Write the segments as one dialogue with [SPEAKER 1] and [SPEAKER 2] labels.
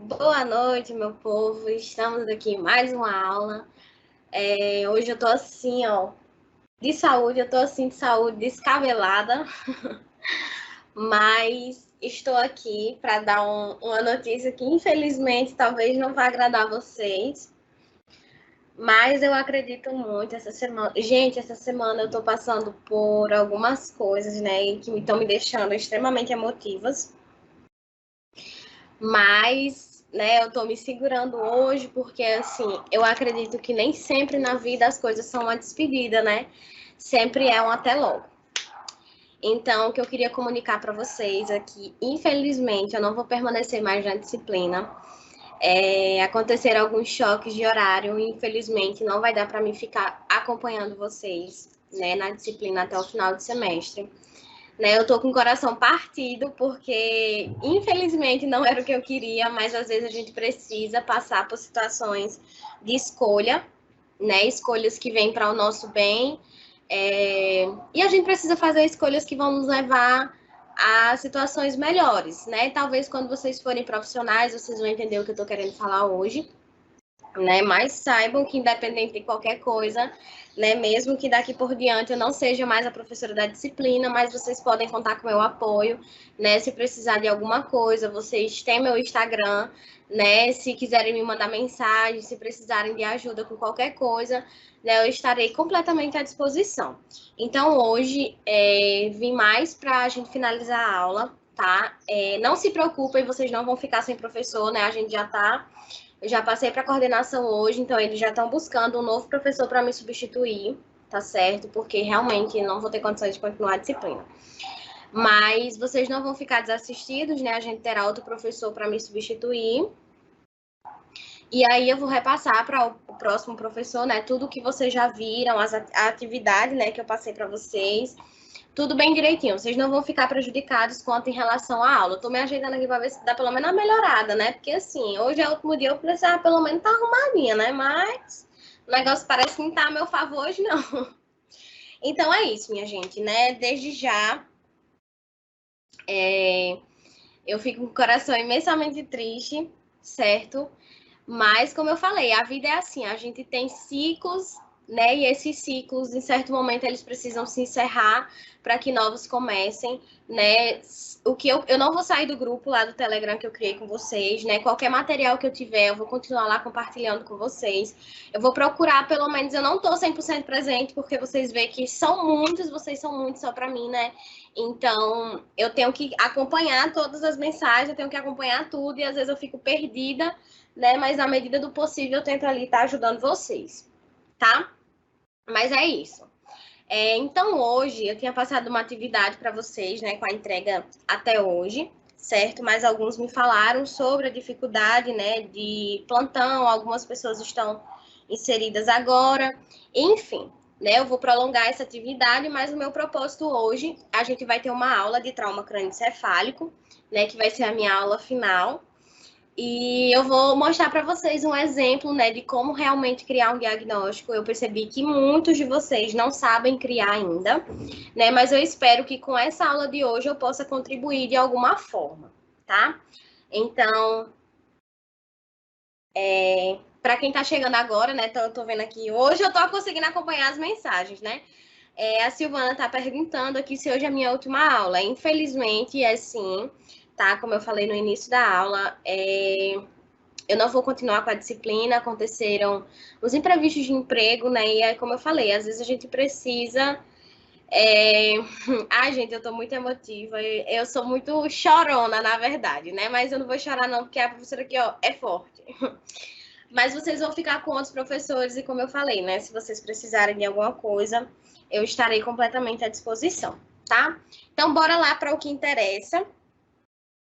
[SPEAKER 1] Boa noite, meu povo. Estamos aqui em mais uma aula. Hoje eu tô assim, ó, de saúde, eu tô assim de saúde descabelada, mas estou aqui para dar uma notícia que infelizmente talvez não vá agradar vocês, mas eu acredito muito essa semana. Gente, essa semana eu tô passando por algumas coisas, né, que estão me deixando extremamente emotivas. Mas, né, eu tô me segurando hoje porque, assim, eu acredito que nem sempre na vida as coisas são uma despedida, né? Sempre é um até logo. Então, o que eu queria comunicar para vocês é que, infelizmente, eu não vou permanecer mais na disciplina. Aconteceram alguns choques de horário e, infelizmente, não vai dar para mim ficar acompanhando vocês, né, na disciplina até o final do semestre. Né, eu tô com o coração partido, porque infelizmente não era o que eu queria, mas às vezes a gente precisa passar por situações de escolha, né? Escolhas que vêm para o nosso bem. E a gente precisa fazer escolhas que vão nos levar a situações melhores, né? Talvez quando vocês forem profissionais, vocês vão entender o que eu tô querendo falar hoje. Né? Mas saibam que independente de qualquer coisa, né, mesmo que daqui por diante eu não seja mais a professora da disciplina, mas vocês podem contar com meu apoio, né? Se precisar de alguma coisa, vocês têm meu Instagram, né? Se quiserem me mandar mensagem, se precisarem de ajuda com qualquer coisa, né, eu estarei completamente à disposição. Então hoje vim mais para a gente finalizar a aula, tá? Não se preocupem, vocês não vão ficar sem professor, né? A gente já está. Eu já passei para a coordenação hoje, então eles já estão buscando um novo professor para me substituir, tá certo? Porque realmente não vou ter condições de continuar a disciplina. Mas vocês não vão ficar desassistidos, né? A gente terá outro professor para me substituir. E aí eu vou repassar para o próximo professor, né? Tudo que vocês já viram, a atividade, né, que eu passei para vocês. Tudo bem direitinho, vocês não vão ficar prejudicados quanto em relação à aula. Eu tô me ajeitando aqui para ver se dá pelo menos uma melhorada, né? Porque assim, hoje é o último dia, eu precisava pelo menos estar arrumadinha, né? Mas o negócio parece que não tá a meu favor hoje, não. Então é isso, minha gente, né? Desde já, eu fico com o coração imensamente triste, certo? Mas, como eu falei, a vida é assim, a gente tem ciclos, né? E esses ciclos, em certo momento, eles precisam se encerrar para que novos comecem, né? O que eu não vou sair do grupo lá do Telegram que eu criei com vocês, né? Qualquer material que eu tiver, eu vou continuar lá compartilhando com vocês. Eu vou procurar, pelo menos, eu não tô 100% presente, porque vocês veem que vocês são muitos só para mim, né? Então, eu tenho que acompanhar todas as mensagens, eu tenho que acompanhar tudo, e às vezes eu fico perdida, né? Mas na medida do possível eu tento ali estar ajudando vocês, tá? Mas é isso. Então hoje eu tinha passado uma atividade para vocês, né? Com a entrega até hoje, certo? Mas alguns me falaram sobre a dificuldade, né? De plantão, algumas pessoas estão inseridas agora, enfim. Né, eu vou prolongar essa atividade, mas o meu propósito hoje, a gente vai ter uma aula de trauma crânioencefálico, né, que vai ser a minha aula final. E eu vou mostrar para vocês um exemplo, né, de como realmente criar um diagnóstico. Eu percebi que muitos de vocês não sabem criar ainda, né? Mas eu espero que com essa aula de hoje eu possa contribuir de alguma forma, tá? Então, para quem está chegando agora, né? Eu tô vendo aqui, hoje eu tô conseguindo acompanhar as mensagens, né? A Silvana está perguntando aqui se hoje é a minha última aula. Infelizmente, é sim, tá? Como eu falei no início da aula, eu não vou continuar com a disciplina, aconteceram os imprevistos de emprego, né? E aí, como eu falei, às vezes a gente precisa. Ai, gente, eu tô muito emotiva. Eu sou muito chorona, na verdade, né? Mas eu não vou chorar, não, porque a professora aqui, ó, é forte. Mas vocês vão ficar com outros professores, e como eu falei, né? Se vocês precisarem de alguma coisa, eu estarei completamente à disposição, tá? Então, bora lá para o que interessa,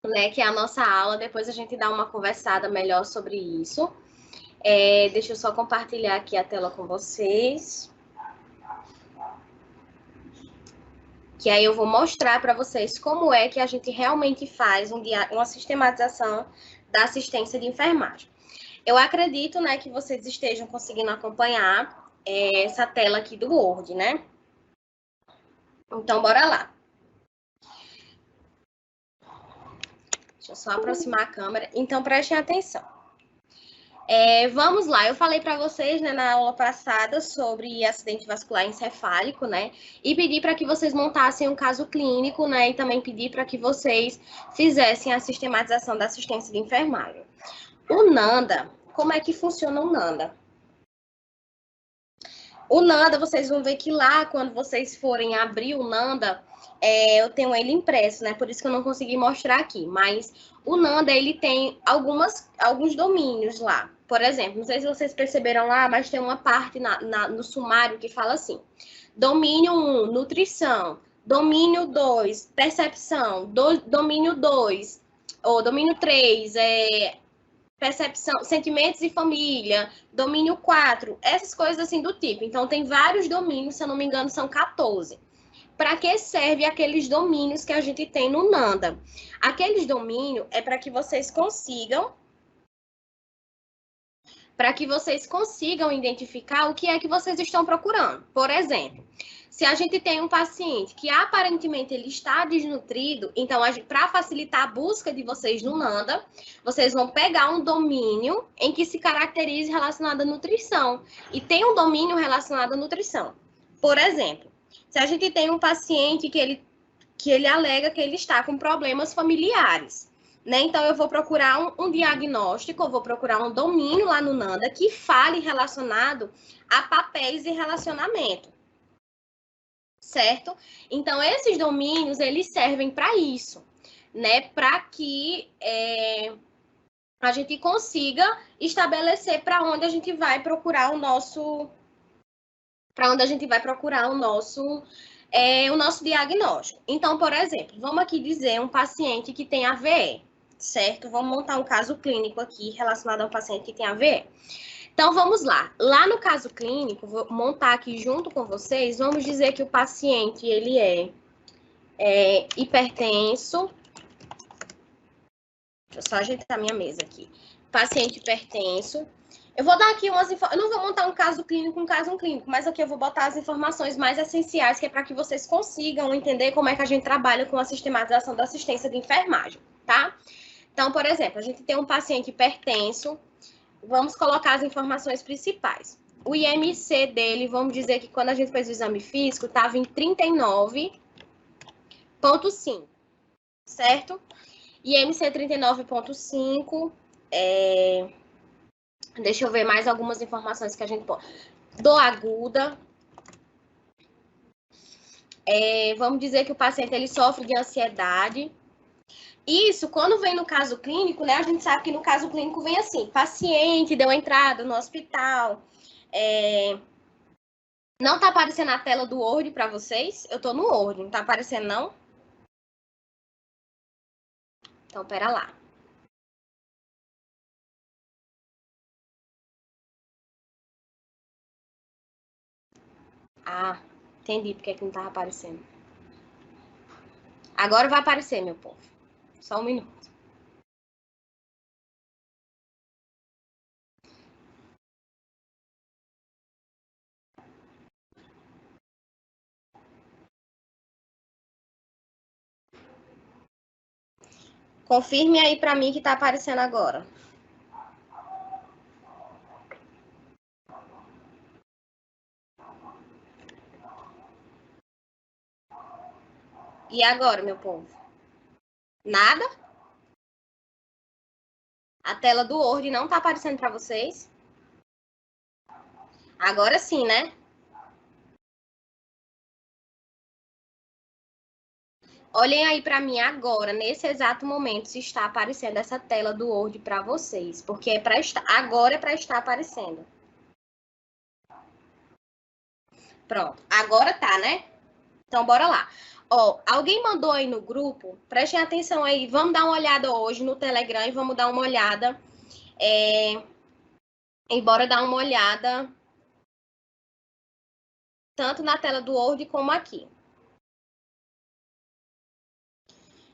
[SPEAKER 1] né? Que é a nossa aula. Depois a gente dá uma conversada melhor sobre isso. Deixa eu só compartilhar aqui a tela com vocês. Que aí eu vou mostrar para vocês como é que a gente realmente faz uma sistematização da assistência de enfermagem. Eu acredito, né, que vocês estejam conseguindo acompanhar essa tela aqui do Word, né? Então, bora lá. Deixa eu só aproximar a câmera. Então, prestem atenção. Vamos lá, eu falei para vocês, né, na aula passada sobre acidente vascular encefálico, né, e pedi para que vocês montassem um caso clínico, né, e também pedi para que vocês fizessem a sistematização da assistência de enfermagem. O NANDA, como é que funciona o NANDA? O NANDA, vocês vão ver que lá, quando vocês forem abrir o NANDA, eu tenho ele impresso, né, por isso que eu não consegui mostrar aqui, mas o NANDA, ele tem alguns domínios lá. Por exemplo, não sei se vocês perceberam lá, mas tem uma parte no sumário que fala assim: domínio 1, nutrição. Domínio 2, percepção. Domínio 2, ou domínio 3, percepção, sentimentos e família. Domínio 4, essas coisas assim do tipo. Então, tem vários domínios, se eu não me engano, são 14. Para que serve aqueles domínios que a gente tem no NANDA? Aqueles domínios é para que vocês consigam identificar o que é que vocês estão procurando. Por exemplo, se a gente tem um paciente que aparentemente ele está desnutrido, então para facilitar a busca de vocês no NANDA, vocês vão pegar um domínio em que se caracterize relacionado à nutrição e tem um domínio relacionado à nutrição. Por exemplo, se a gente tem um paciente que ele alega que ele está com problemas familiares, né? Então, eu vou procurar um diagnóstico, eu vou procurar um domínio lá no NANDA que fale relacionado a papéis e relacionamento, certo? Então, esses domínios, eles servem para isso, né? Para que a gente consiga estabelecer para onde a gente vai procurar o nosso diagnóstico. Então, por exemplo, vamos aqui dizer um paciente que tem AVE, certo? Vamos montar um caso clínico aqui relacionado a um paciente que tem AVE. Então, vamos lá. Lá no caso clínico, vou montar aqui junto com vocês, vamos dizer que o paciente, ele é hipertenso. Deixa eu só ajeitar minha mesa aqui. Paciente hipertenso. Eu vou dar aqui umas informações. Eu não vou montar um caso clínico, mas aqui eu vou botar as informações mais essenciais, que é para que vocês consigam entender como é que a gente trabalha com a sistematização da assistência de enfermagem, tá? Então, por exemplo, a gente tem um paciente hipertenso. Vamos colocar as informações principais. O IMC dele, vamos dizer que quando a gente fez o exame físico, estava em 39,5, certo? IMC 39,5, deixa eu ver mais algumas informações que a gente pode. Dor aguda. Vamos dizer que o paciente ele sofre de ansiedade. Isso, quando vem no caso clínico, né? A gente sabe que no caso clínico vem assim: paciente deu entrada no hospital. Não tá aparecendo a tela do Word para vocês? Eu tô no Word, não tá aparecendo, não? Então, pera lá. Ah, entendi porque é que não tava aparecendo. Agora vai aparecer, meu povo. Só um minuto. Confirme aí para mim que tá aparecendo agora. E agora, meu povo? Nada? A tela do Word não tá aparecendo para vocês? Agora sim, né? Olhem aí para mim agora, nesse exato momento, se está aparecendo essa tela do Word para vocês, porque agora é para estar aparecendo. Pronto, agora tá, né? Então, bora lá. Ó, alguém mandou aí no grupo, prestem atenção aí, vamos dar uma olhada hoje no Telegram e vamos dar uma olhada. E bora dar uma olhada tanto na tela do Word como aqui.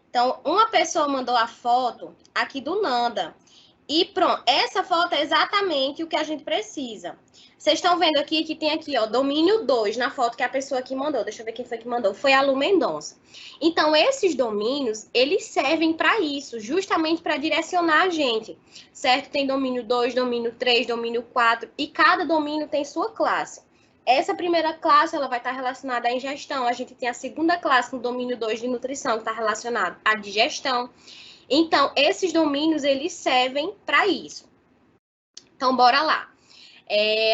[SPEAKER 1] Então, uma pessoa mandou a foto aqui do NANDA. E pronto, essa foto é exatamente o que a gente precisa. Vocês estão vendo aqui que tem aqui, ó, domínio 2, na foto que a pessoa aqui mandou. Deixa eu ver quem foi que mandou. Foi a Lu Mendonça. Então, esses domínios, eles servem para isso, justamente para direcionar a gente, certo? Tem domínio 2, domínio 3, domínio 4, e cada domínio tem sua classe. Essa primeira classe, ela vai estar relacionada à ingestão. A gente tem a segunda classe no domínio 2 de nutrição, que está relacionada à digestão. Então, esses domínios, eles servem para isso. Então, bora lá.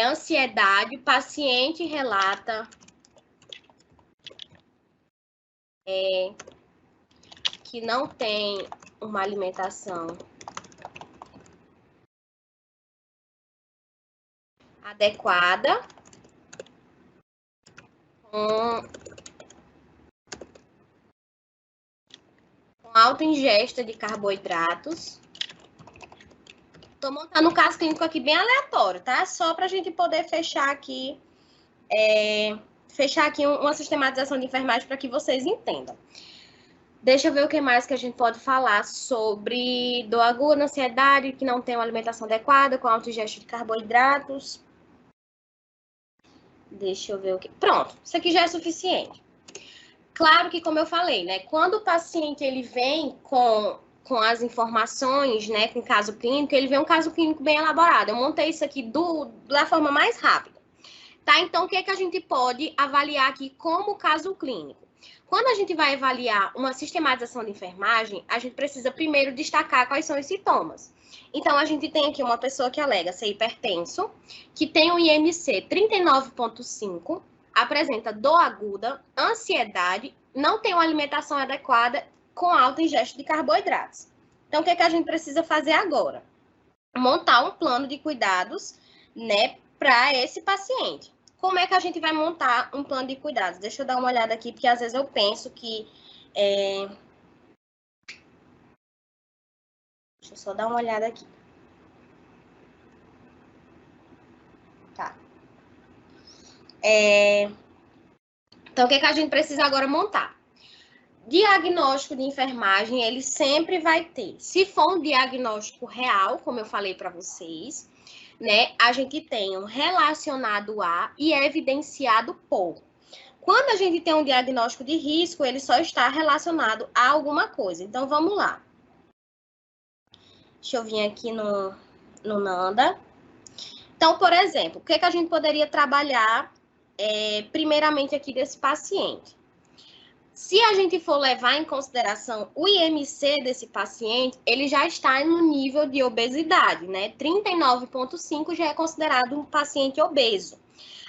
[SPEAKER 1] Ansiedade, o paciente relata que não tem uma alimentação adequada com alta ingesta de carboidratos. Estou montando um caso clínico aqui bem aleatório, tá? Só para a gente poder fechar aqui uma sistematização de enfermagem para que vocês entendam. Deixa eu ver o que mais que a gente pode falar sobre dor aguda, ansiedade, que não tem uma alimentação adequada, com alta ingesta de carboidratos. Deixa eu ver o que... Pronto, isso aqui já é suficiente. Claro que, como eu falei, né? Quando o paciente ele vem com as informações, né, com caso clínico, ele vê um caso clínico bem elaborado. Eu montei isso aqui da forma mais rápida. Tá? Então, o que é que a gente pode avaliar aqui como caso clínico? Quando a gente vai avaliar uma sistematização de enfermagem, a gente precisa primeiro destacar quais são os sintomas. Então, a gente tem aqui uma pessoa que alega ser hipertenso, que tem um IMC 39,5, apresenta dor aguda, ansiedade, não tem uma alimentação adequada com alta ingesta de carboidratos. Então, o que é que a gente precisa fazer agora? Montar um plano de cuidados, né, para esse paciente. Como é que a gente vai montar um plano de cuidados? Deixa eu dar uma olhada aqui, porque às vezes eu penso que... Deixa eu só dar uma olhada aqui. Tá. Então, o que é que a gente precisa agora montar? Diagnóstico de enfermagem, ele sempre vai ter. Se for um diagnóstico real, como eu falei para vocês, né, a gente tem um relacionado a e evidenciado por. Quando a gente tem um diagnóstico de risco, ele só está relacionado a alguma coisa. Então, vamos lá. Deixa eu vir aqui no NANDA. Então, por exemplo, o que a gente poderia trabalhar primeiramente aqui desse paciente? Se a gente for levar em consideração o IMC desse paciente, ele já está no nível de obesidade, né? 39,5 já é considerado um paciente obeso.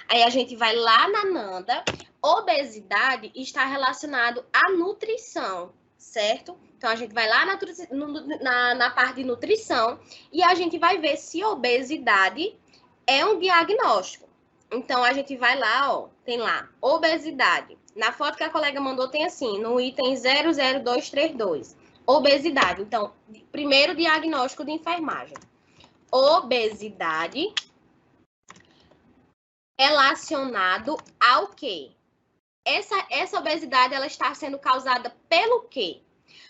[SPEAKER 1] Aí a gente vai lá na NANDA, obesidade está relacionado à nutrição, certo? Então, a gente vai lá na parte de nutrição e a gente vai ver se obesidade é um diagnóstico. Então, a gente vai lá, ó, tem lá, obesidade. Na foto que a colega mandou tem assim, no item 00232, obesidade. Então, primeiro diagnóstico de enfermagem. Obesidade relacionado ao quê? Essa obesidade, ela está sendo causada pelo quê?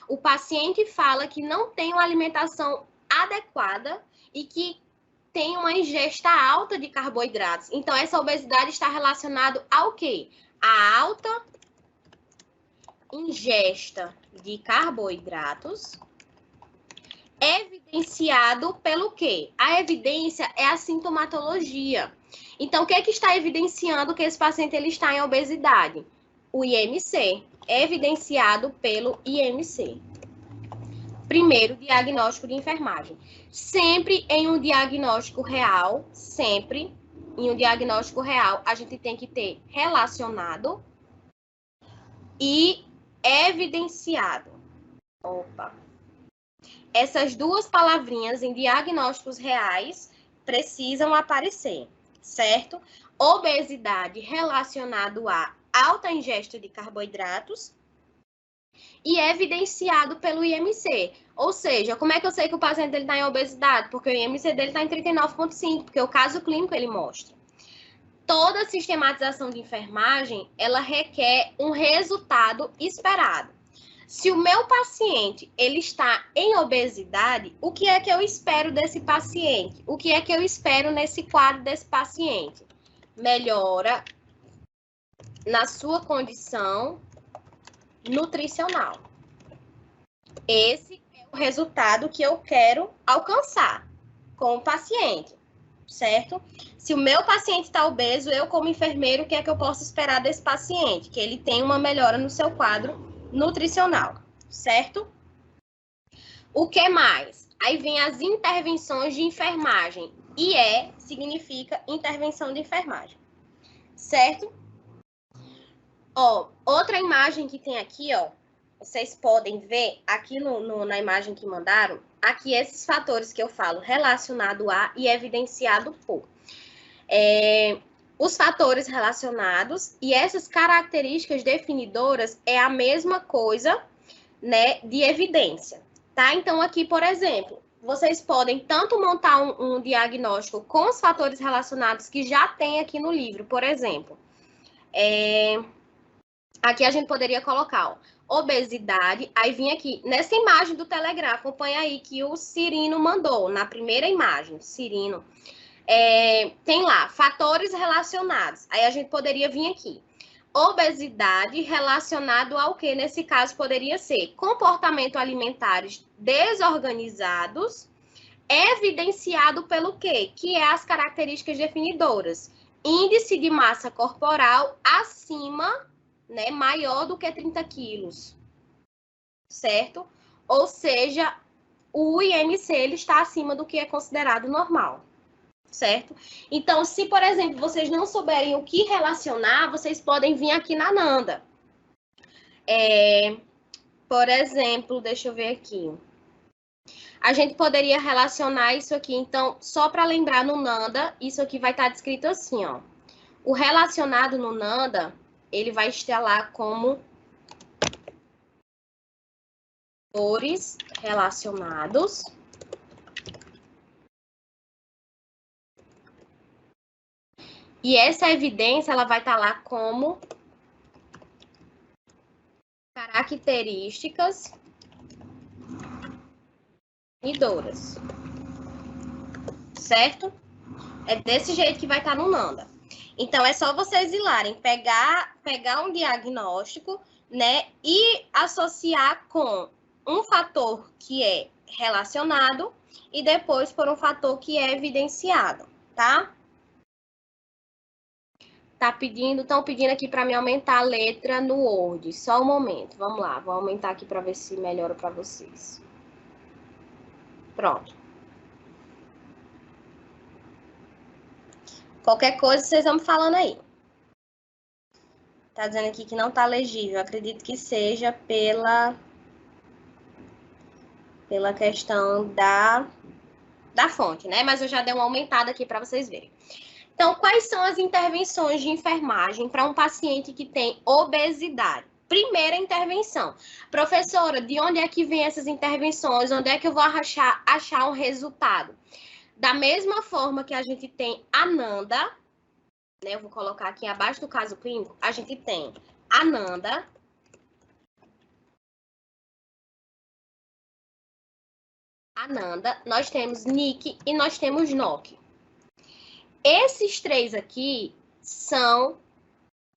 [SPEAKER 1] O paciente fala que não tem uma alimentação adequada e que tem uma ingesta alta de carboidratos. Então, essa obesidade está relacionada ao quê? A alta ingesta de carboidratos, evidenciado pelo quê? A evidência é a sintomatologia. Então, o que é que está evidenciando que esse paciente ele está em obesidade? O IMC, evidenciado pelo IMC. Primeiro, diagnóstico de enfermagem. Sempre em um diagnóstico real, a gente tem que ter relacionado e evidenciado. Opa! Essas duas palavrinhas em diagnósticos reais precisam aparecer, certo? Obesidade relacionado a alta ingesta de carboidratos e evidenciado pelo IMC. Ou seja, como é que eu sei que o paciente está em obesidade? Porque o IMC dele está em 39,5, porque o caso clínico ele mostra. Toda sistematização de enfermagem, ela requer um resultado esperado. Se o meu paciente ele está em obesidade, o que é que eu espero desse paciente? O que é que eu espero nesse quadro desse paciente? Melhora na sua condição nutricional. Esse é o resultado que eu quero alcançar com o paciente, certo? Se o meu paciente está obeso, eu como enfermeiro, o que é que eu posso esperar desse paciente? Que ele tenha uma melhora no seu quadro nutricional, certo? O que mais? Aí vem as intervenções de enfermagem. IE significa intervenção de enfermagem, certo? Ó, outra imagem que tem aqui, ó, vocês podem ver aqui na imagem que mandaram, aqui esses fatores que eu falo, relacionado a e evidenciado por. Os fatores relacionados e essas características definidoras é a mesma coisa, né, de evidência, tá? Então, aqui, por exemplo, vocês podem tanto montar um diagnóstico com os fatores relacionados que já tem aqui no livro, por exemplo, aqui a gente poderia colocar, ó, obesidade, aí vim aqui, nessa imagem do Telegram, acompanha aí que o Cirino mandou, na primeira imagem, Cirino, tem lá, fatores relacionados, aí a gente poderia vir aqui, obesidade relacionado ao que, nesse caso, poderia ser comportamento alimentares desorganizados, evidenciado pelo quê? Que é as características definidoras, índice de massa corporal acima, né, maior do que 30 quilos, certo? Ou seja, o IMC ele está acima do que é considerado normal, certo? Então, se, por exemplo, vocês não souberem o que relacionar, vocês podem vir aqui na Nanda. Por exemplo, deixa eu ver aqui. A gente poderia relacionar isso aqui, então, só para lembrar no Nanda, isso aqui vai estar descrito assim, ó. O relacionado no Nanda, ele vai estar lá como fatores relacionados. E essa evidência, ela vai estar lá como características definidoras. Certo? É desse jeito que vai estar no Nanda. Então, é só vocês ir lá, pegar um diagnóstico, né, e associar com um fator que é relacionado e depois por um fator que é evidenciado, tá? Estão pedindo aqui para me aumentar a letra no Word. Só um momento, vamos lá. Vou aumentar aqui para ver se melhora para vocês. Pronto. Qualquer coisa, vocês vão me falando aí. Tá dizendo aqui que não tá legível. Acredito que seja pela questão da fonte, né? Mas eu já dei uma aumentada aqui para vocês verem. Então, quais são as intervenções de enfermagem para um paciente que tem obesidade? Primeira intervenção. Professora, de onde é que vem essas intervenções? Onde é que eu vou achar um resultado? Da mesma forma que a gente tem a Nanda, né? Eu vou colocar aqui abaixo do caso clínico, a gente tem a Nanda, nós temos NIC e nós temos NOC. Esses três aqui são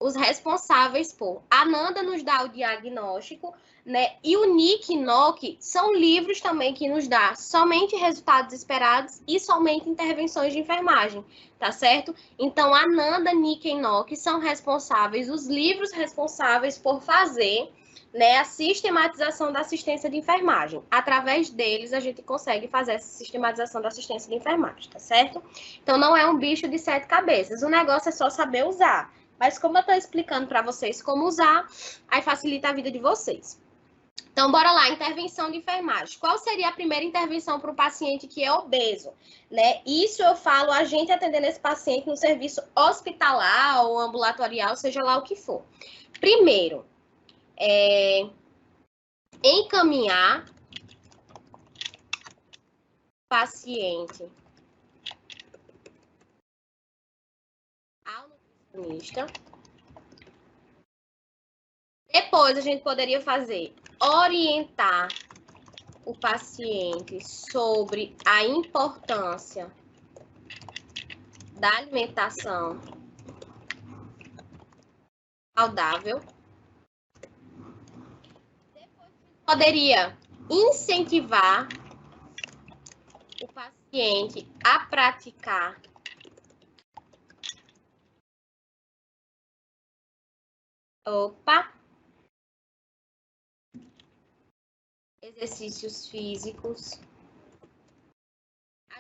[SPEAKER 1] os responsáveis por. A Nanda nos dá o diagnóstico, né? E o NIC e NOC são livros também que nos dá somente resultados esperados e somente intervenções de enfermagem, tá certo? Então, a Nanda, NIC e NOC são responsáveis, os livros responsáveis por fazer, né, a sistematização da assistência de enfermagem. Através deles, a gente consegue fazer essa sistematização da assistência de enfermagem, tá certo? Então, não é um bicho de 7 cabeças. O negócio é só saber usar. Mas como eu estou explicando para vocês como usar, aí facilita a vida de vocês. Então, bora lá, intervenção de enfermagem. Qual seria a primeira intervenção para o paciente que é obeso? Né? Isso eu falo a gente atendendo esse paciente no serviço hospitalar ou ambulatorial, seja lá o que for. Primeiro, encaminhar paciente ao nutricionista. Depois, a gente poderia fazer orientar o paciente sobre a importância da alimentação saudável. Depois, poderia incentivar o paciente a praticar exercícios físicos.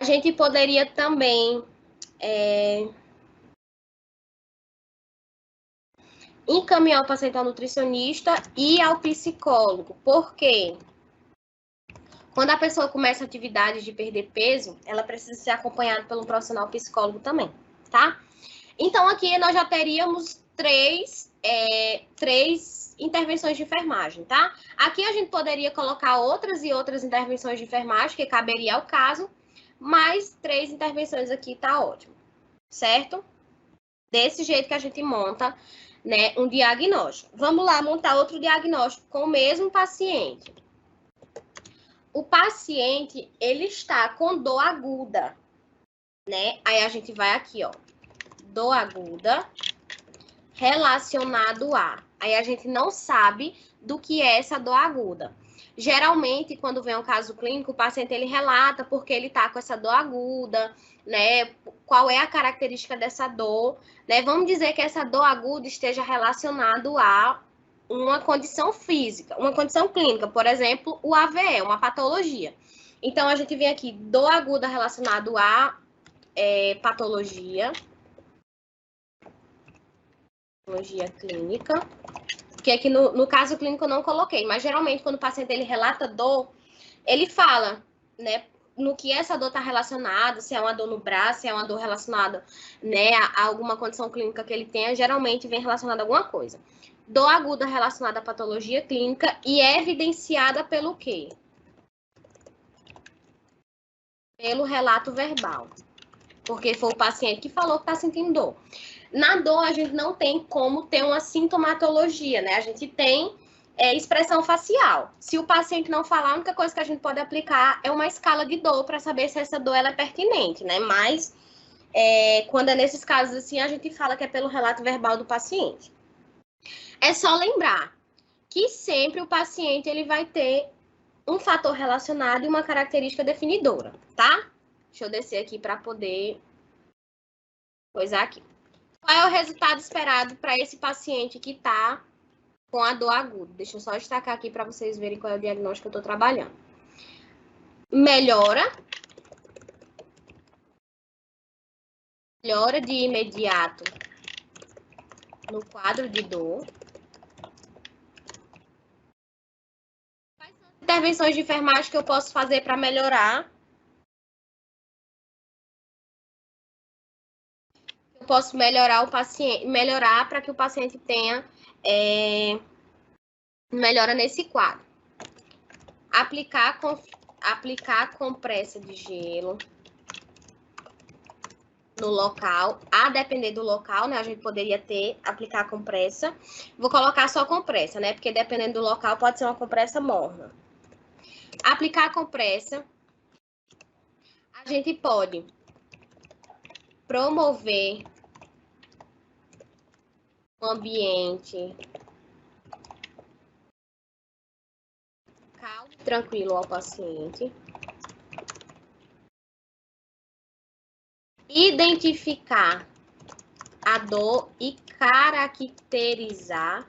[SPEAKER 1] A gente poderia também encaminhar o paciente ao nutricionista e ao psicólogo. Por quê? Quando a pessoa começa a atividade de perder peso, ela precisa ser acompanhada pelo profissional psicólogo também, tá? Então, aqui nós já teríamos três intervenções de enfermagem, tá? Aqui a gente poderia colocar outras e outras intervenções de enfermagem, que caberia ao caso, mas 3 intervenções aqui tá ótimo, certo? Desse jeito que a gente monta, né, um diagnóstico. Vamos lá montar outro diagnóstico com o mesmo paciente. O paciente, ele está com dor aguda, né? Aí a gente vai aqui, ó. Dor aguda relacionado a. Aí a gente não sabe do que é essa dor aguda. Geralmente, quando vem um caso clínico, o paciente ele relata porque ele tá com essa dor aguda, né? Qual é a característica dessa dor, né? Vamos dizer que essa dor aguda esteja relacionado a uma condição física, uma condição clínica, por exemplo, o AVE, uma patologia. Então, a gente vem aqui, dor aguda relacionado a patologia clínica, que aqui no caso clínico eu não coloquei, mas geralmente quando o paciente ele relata dor, ele fala, né, no que essa dor está relacionada, se é uma dor no braço, se é uma dor relacionada, né, a alguma condição clínica que ele tenha, geralmente vem relacionada a alguma coisa. Dor aguda relacionada à patologia clínica e é evidenciada pelo quê? Pelo relato verbal. Porque foi o paciente que falou que está sentindo dor. Na dor, a gente não tem como ter uma sintomatologia, né? A gente tem expressão facial. Se o paciente não falar, a única coisa que a gente pode aplicar é uma escala de dor para saber se essa dor ela é pertinente, né? Mas, quando é nesses casos assim, a gente fala que é pelo relato verbal do paciente. É só lembrar que sempre o paciente ele vai ter um fator relacionado e uma característica definidora, tá? Deixa eu descer aqui para poder coisar aqui. Qual é o resultado esperado para esse paciente que está com a dor aguda? Deixa eu só destacar aqui para vocês verem qual é o diagnóstico que eu estou trabalhando. Melhora de imediato no quadro de dor. Quais são as intervenções de enfermagem que eu posso fazer para melhorar? Eu posso melhorar o paciente, melhorar para que o paciente tenha melhora nesse quadro. Aplicar compressa de gelo no local, a depender do local, né? A gente poderia aplicar compressa. Vou colocar só compressa, né? Porque dependendo do local, pode ser uma compressa morna. Aplicar a compressa. A gente pode promover um ambiente calmo e tranquilo ao paciente. Identificar a dor e caracterizar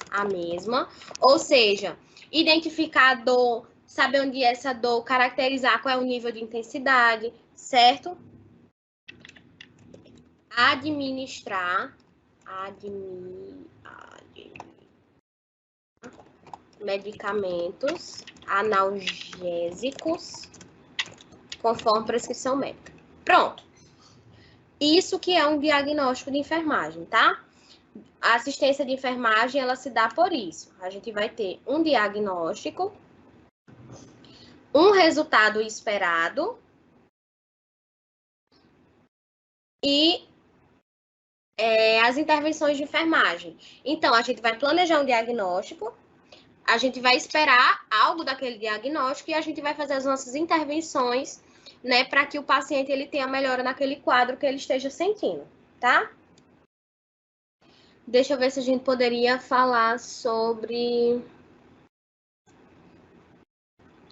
[SPEAKER 1] a mesma. Ou seja, identificar a dor, saber onde é essa dor, caracterizar qual é o nível de intensidade, certo? Administrar medicamentos analgésicos conforme prescrição médica. Pronto. Isso que é um diagnóstico de enfermagem, tá? A assistência de enfermagem, ela se dá por isso. A gente vai ter um diagnóstico, um resultado esperado e as intervenções de enfermagem. Então, a gente vai planejar um diagnóstico, a gente vai esperar algo daquele diagnóstico e a gente vai fazer as nossas intervenções, né, para que o paciente ele tenha melhora naquele quadro que ele esteja sentindo, tá? Deixa eu ver se a gente poderia falar sobre...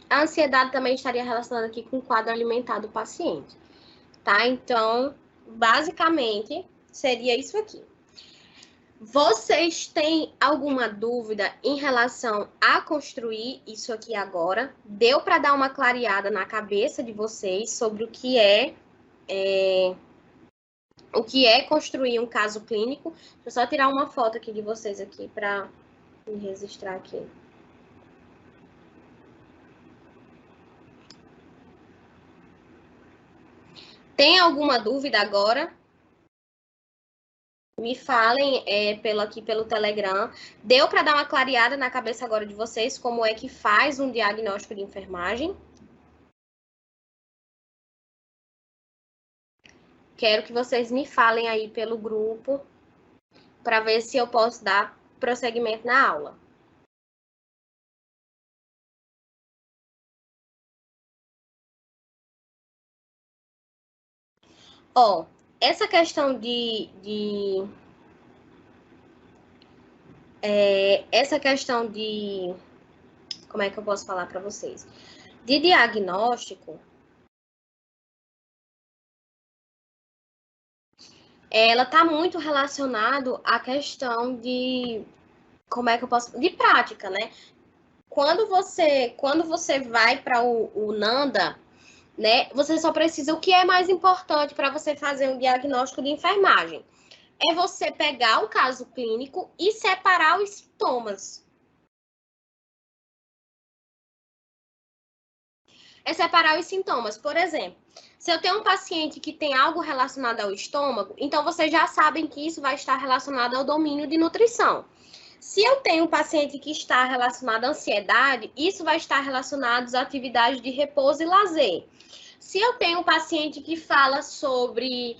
[SPEAKER 1] A ansiedade também estaria relacionada aqui com o quadro alimentar do paciente, tá? Então, basicamente, seria isso aqui. Vocês têm alguma dúvida em relação a construir isso aqui agora? Deu para dar uma clareada na cabeça de vocês sobre o que é construir um caso clínico? Deixa eu só tirar uma foto aqui de vocês aqui para me registrar aqui. Tem alguma dúvida agora? Me falem pelo Telegram. Deu para dar uma clareada na cabeça agora de vocês como é que faz um diagnóstico de enfermagem? Quero que vocês me falem aí pelo grupo para ver se eu posso dar prosseguimento na aula. Ó, essa questão como é que eu posso falar para vocês? De diagnóstico, ela está muito relacionado à questão de, como é que eu posso, de prática, né? Quando você vai para o NANDA, né, você só precisa, o que é mais importante para você fazer um diagnóstico de enfermagem? É você pegar o caso clínico e separar os sintomas. É separar os sintomas. Por exemplo, se eu tenho um paciente que tem algo relacionado ao estômago, então vocês já sabem que isso vai estar relacionado ao domínio de nutrição. Se eu tenho um paciente que está relacionado à ansiedade, isso vai estar relacionado às atividades de repouso e lazer. Se eu tenho um paciente que fala sobre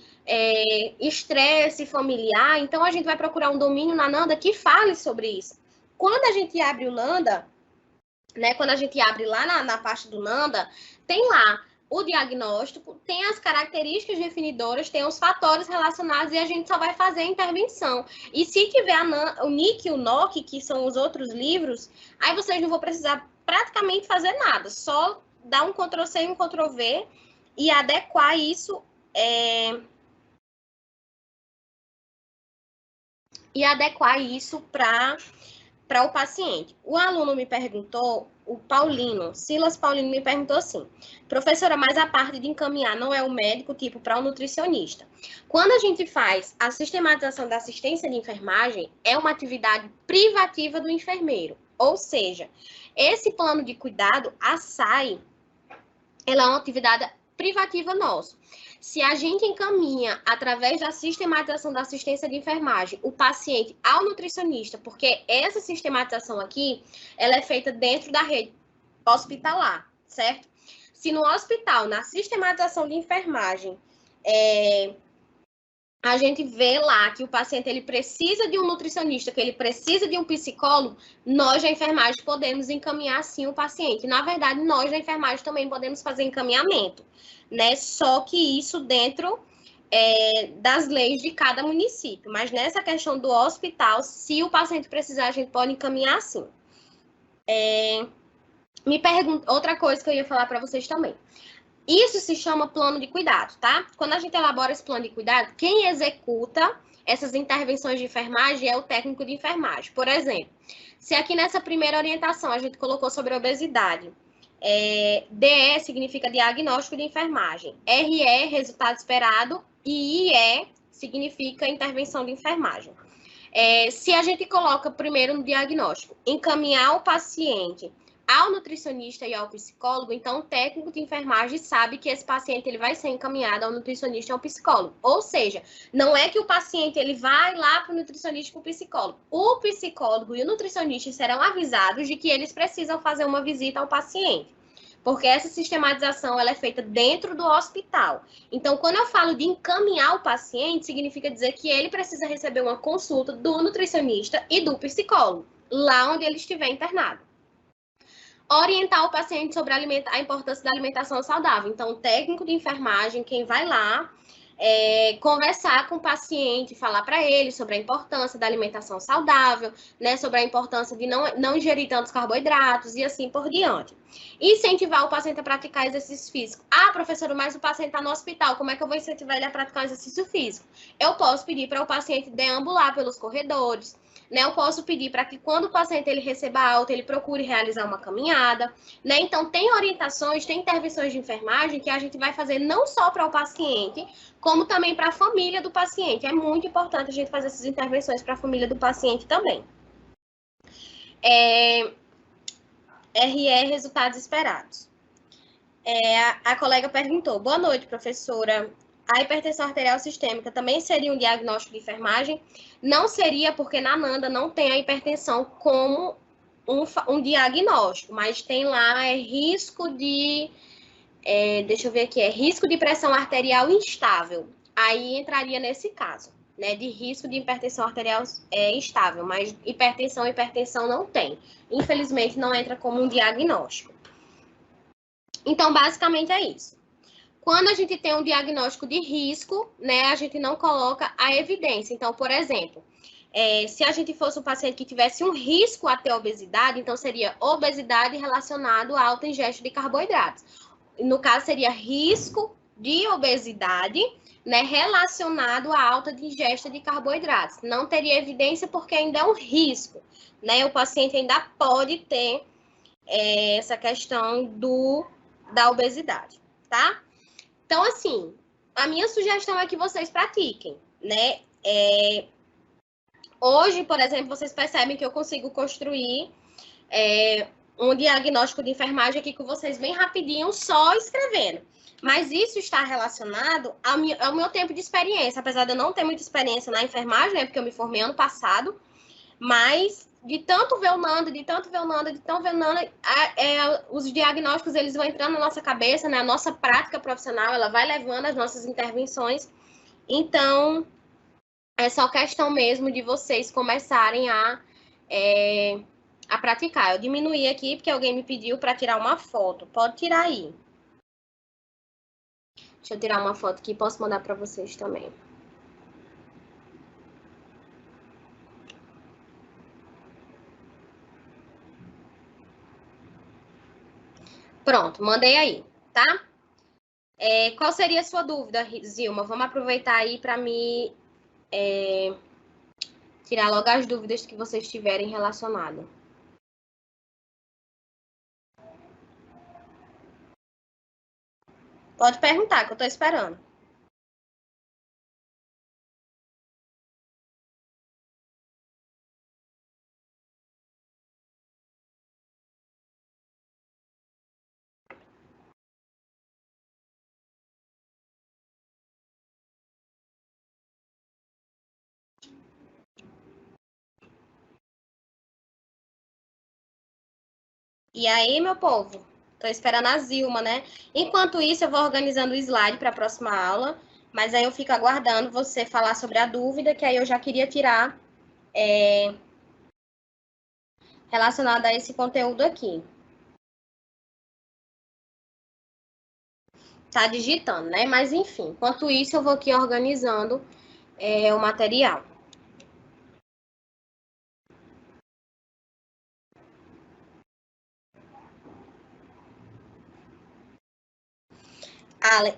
[SPEAKER 1] estresse familiar, então a gente vai procurar um domínio na NANDA que fale sobre isso. Quando a gente abre o NANDA, né, quando a gente abre lá na parte do NANDA, tem lá o diagnóstico, tem as características definidoras, tem os fatores relacionados e a gente só vai fazer a intervenção. E se tiver o NIC e o NOC, que são os outros livros, aí vocês não vão precisar praticamente fazer nada, só dar um Ctrl+C e um Ctrl+V e adequar isso para o paciente. O aluno me perguntou, o Paulino, Silas Paulino me perguntou assim, professora, mas a parte de encaminhar não é o médico, tipo, para o nutricionista. Quando a gente faz a sistematização da assistência de enfermagem, é uma atividade privativa do enfermeiro. Ou seja, esse plano de cuidado, a SAI, ela é uma atividade privativa nossa. Se a gente encaminha, através da sistematização da assistência de enfermagem, o paciente ao nutricionista, porque essa sistematização aqui, ela é feita dentro da rede hospitalar, certo? Se no hospital, na sistematização de enfermagem, a gente vê lá que o paciente ele precisa de um nutricionista, que ele precisa de um psicólogo, nós da enfermagem podemos encaminhar sim o paciente. Na verdade, nós da enfermagem também podemos fazer encaminhamento, né? Só que isso dentro das leis de cada município. Mas nessa questão do hospital, se o paciente precisar, a gente pode encaminhar sim. Outra coisa que eu ia falar para vocês também. Isso se chama plano de cuidado, tá? Quando a gente elabora esse plano de cuidado, quem executa essas intervenções de enfermagem é o técnico de enfermagem. Por exemplo, se aqui nessa primeira orientação a gente colocou sobre obesidade, DE significa diagnóstico de enfermagem, RE, resultado esperado, e IE significa intervenção de enfermagem. Se a gente coloca primeiro no diagnóstico, encaminhar o paciente ao nutricionista e ao psicólogo, então o técnico de enfermagem sabe que esse paciente ele vai ser encaminhado ao nutricionista e ao psicólogo. Ou seja, não é que o paciente ele vai lá para o nutricionista e para o psicólogo. O psicólogo e o nutricionista serão avisados de que eles precisam fazer uma visita ao paciente. porque essa sistematização ela é feita dentro do hospital. Então, quando eu falo de encaminhar o paciente, significa dizer que ele precisa receber uma consulta do nutricionista e do psicólogo, lá onde ele estiver internado. Orientar o paciente sobre a importância da alimentação saudável. Então, o técnico de enfermagem, quem vai lá, conversar com o paciente, falar para ele sobre a importância da alimentação saudável, né, sobre a importância de não ingerir tantos carboidratos e assim por diante. Incentivar o paciente a praticar exercício físico. Ah, professora, mas o paciente está no hospital, como é que eu vou incentivar ele a praticar exercício físico? Eu posso pedir para o paciente deambular pelos corredores, né? Eu posso pedir para que quando o paciente ele receba alta, ele procure realizar uma caminhada, né? Então, tem orientações, tem intervenções de enfermagem que a gente vai fazer não só para o paciente, como também para a família do paciente. É muito importante a gente fazer essas intervenções para a família do paciente também. RE, resultados esperados. A colega perguntou, boa noite, professora. A hipertensão arterial sistêmica também seria um diagnóstico de enfermagem? Não seria, porque na NANDA não tem a hipertensão como um diagnóstico, mas tem lá risco de... deixa eu ver aqui, risco de pressão arterial instável. Aí entraria nesse caso, né, de risco de hipertensão arterial instável, mas hipertensão não tem. Infelizmente, não entra como um diagnóstico. Então, basicamente é isso. Quando a gente tem um diagnóstico de risco, né, a gente não coloca a evidência. Então, por exemplo, se a gente fosse um paciente que tivesse um risco a ter obesidade, então seria obesidade relacionado à alta ingesta de carboidratos. No caso, seria risco de obesidade, né, relacionado à alta ingesta de carboidratos. Não teria evidência porque ainda é um risco, né? O paciente ainda pode ter essa questão da obesidade, tá? Então, assim, a minha sugestão é que vocês pratiquem, né? Hoje, por exemplo, vocês percebem que eu consigo construir um diagnóstico de enfermagem aqui com vocês bem rapidinho, só escrevendo. Mas isso está relacionado ao meu tempo de experiência. Apesar de eu não ter muita experiência na enfermagem, né? Porque eu me formei ano passado, mas de tanto ver o Nanda, os diagnósticos eles vão entrando na nossa cabeça, né? A nossa prática profissional, ela vai levando as nossas intervenções. Então, é só questão mesmo de vocês começarem a praticar. Eu diminuí aqui porque alguém me pediu para tirar uma foto. Pode tirar aí. Deixa eu tirar uma foto aqui, posso mandar para vocês também. Pronto, mandei aí, tá? Qual seria a sua dúvida, Zilma? Vamos aproveitar aí para me tirar logo as dúvidas que vocês tiverem relacionado. Pode perguntar, que eu estou esperando. E aí, meu povo? Tô esperando a Zilma, né? Enquanto isso, eu vou organizando o slide para a próxima aula, mas aí eu fico aguardando você falar sobre a dúvida, que aí eu já queria tirar relacionada a esse conteúdo aqui. Tá digitando, né? Mas enfim, enquanto isso, eu vou aqui organizando o material.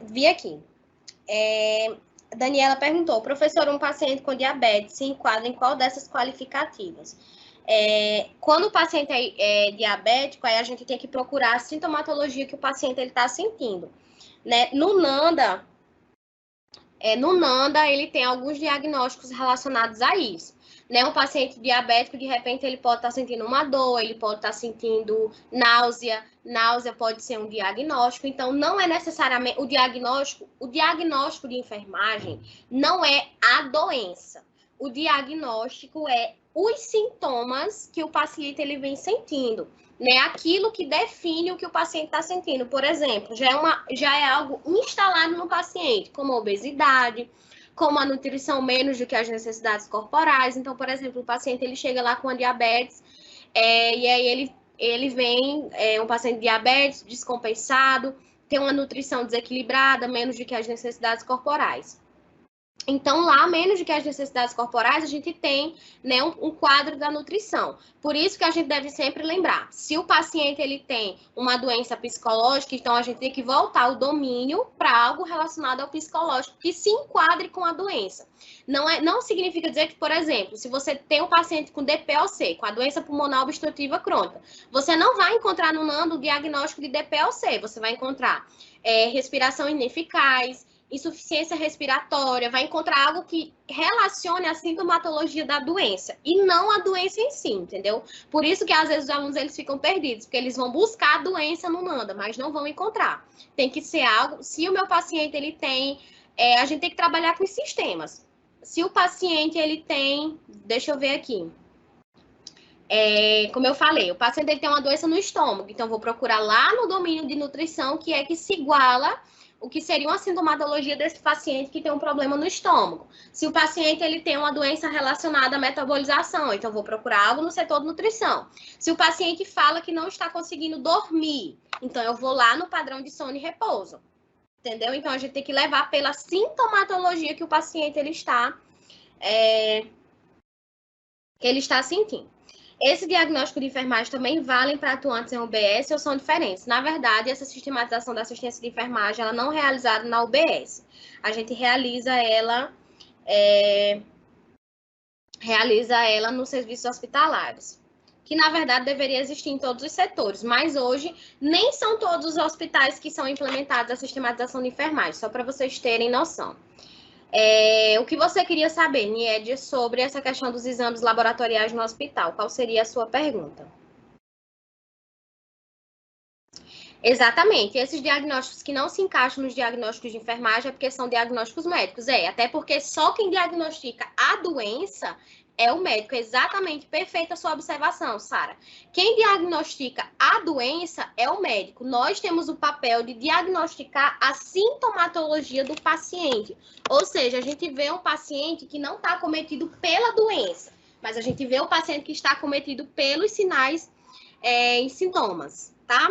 [SPEAKER 1] Vi aqui. Daniela perguntou, professor, um paciente com diabetes se enquadra em qual dessas qualificativas? Quando o paciente é diabético, aí a gente tem que procurar a sintomatologia que o paciente está sentindo, né? No NANDA, ele tem alguns diagnósticos relacionados a isso, né? Um paciente diabético, de repente, ele pode estar sentindo uma dor, ele pode estar sentindo náusea pode ser um diagnóstico, então não é necessariamente o diagnóstico de enfermagem não é a doença, o diagnóstico é os sintomas que o paciente ele vem sentindo, né? Aquilo que define o que o paciente está sentindo. Por exemplo, já é algo instalado no paciente, como a obesidade, como a nutrição menos do que as necessidades corporais. Então, por exemplo, o paciente ele chega lá com a diabetes, e aí ele vem, um paciente diabetes descompensado, tem uma nutrição desequilibrada, menos do que as necessidades corporais. Então, lá, menos do que as necessidades corporais, a gente tem, né, um quadro da nutrição. Por isso que a gente deve sempre lembrar, se o paciente ele tem uma doença psicológica, então a gente tem que voltar o domínio para algo relacionado ao psicológico, que se enquadre com a doença. Não significa dizer que, por exemplo, se você tem um paciente com DPOC, com a doença pulmonar obstrutiva crônica, você não vai encontrar no NAND o diagnóstico de DPOC, você vai encontrar respiração ineficaz, insuficiência respiratória, vai encontrar algo que relacione a sintomatologia da doença e não a doença em si, entendeu? Por isso que às vezes os alunos eles ficam perdidos, porque eles vão buscar a doença no NANDA, mas não vão encontrar. Tem que ser algo, se o meu paciente ele tem, a gente tem que trabalhar com os sistemas. Se o paciente ele tem, deixa eu ver aqui, como eu falei, o paciente ele tem uma doença no estômago, então vou procurar lá no domínio de nutrição que é que se iguala o que seria uma sintomatologia desse paciente que tem um problema no estômago. Se o paciente ele tem uma doença relacionada à metabolização, então vou procurar algo no setor de nutrição. Se o paciente fala que não está conseguindo dormir, então eu vou lá no padrão de sono e repouso. Entendeu? Então a gente tem que levar pela sintomatologia que o paciente ele está sentindo. Esse diagnóstico de enfermagem também vale para atuantes em UBS ou são diferentes? Na verdade, essa sistematização da assistência de enfermagem ela não é realizada na UBS. A gente realiza ela nos serviços hospitalares, que na verdade deveria existir em todos os setores, mas hoje nem são todos os hospitais que são implementados a sistematização de enfermagem, só para vocês terem noção. O que você queria saber, Nied, sobre essa questão dos exames laboratoriais no hospital? Qual seria a sua pergunta? Exatamente. Esses diagnósticos que não se encaixam nos diagnósticos de enfermagem é porque são diagnósticos médicos. Até porque só quem diagnostica a doença é o médico. Exatamente, perfeita a sua observação, Sara. Quem diagnostica a doença é o médico. Nós temos o papel de diagnosticar a sintomatologia do paciente. Ou seja, a gente vê um paciente que não está acometido pela doença, mas a gente vê o paciente que está acometido pelos sinais e sintomas, tá?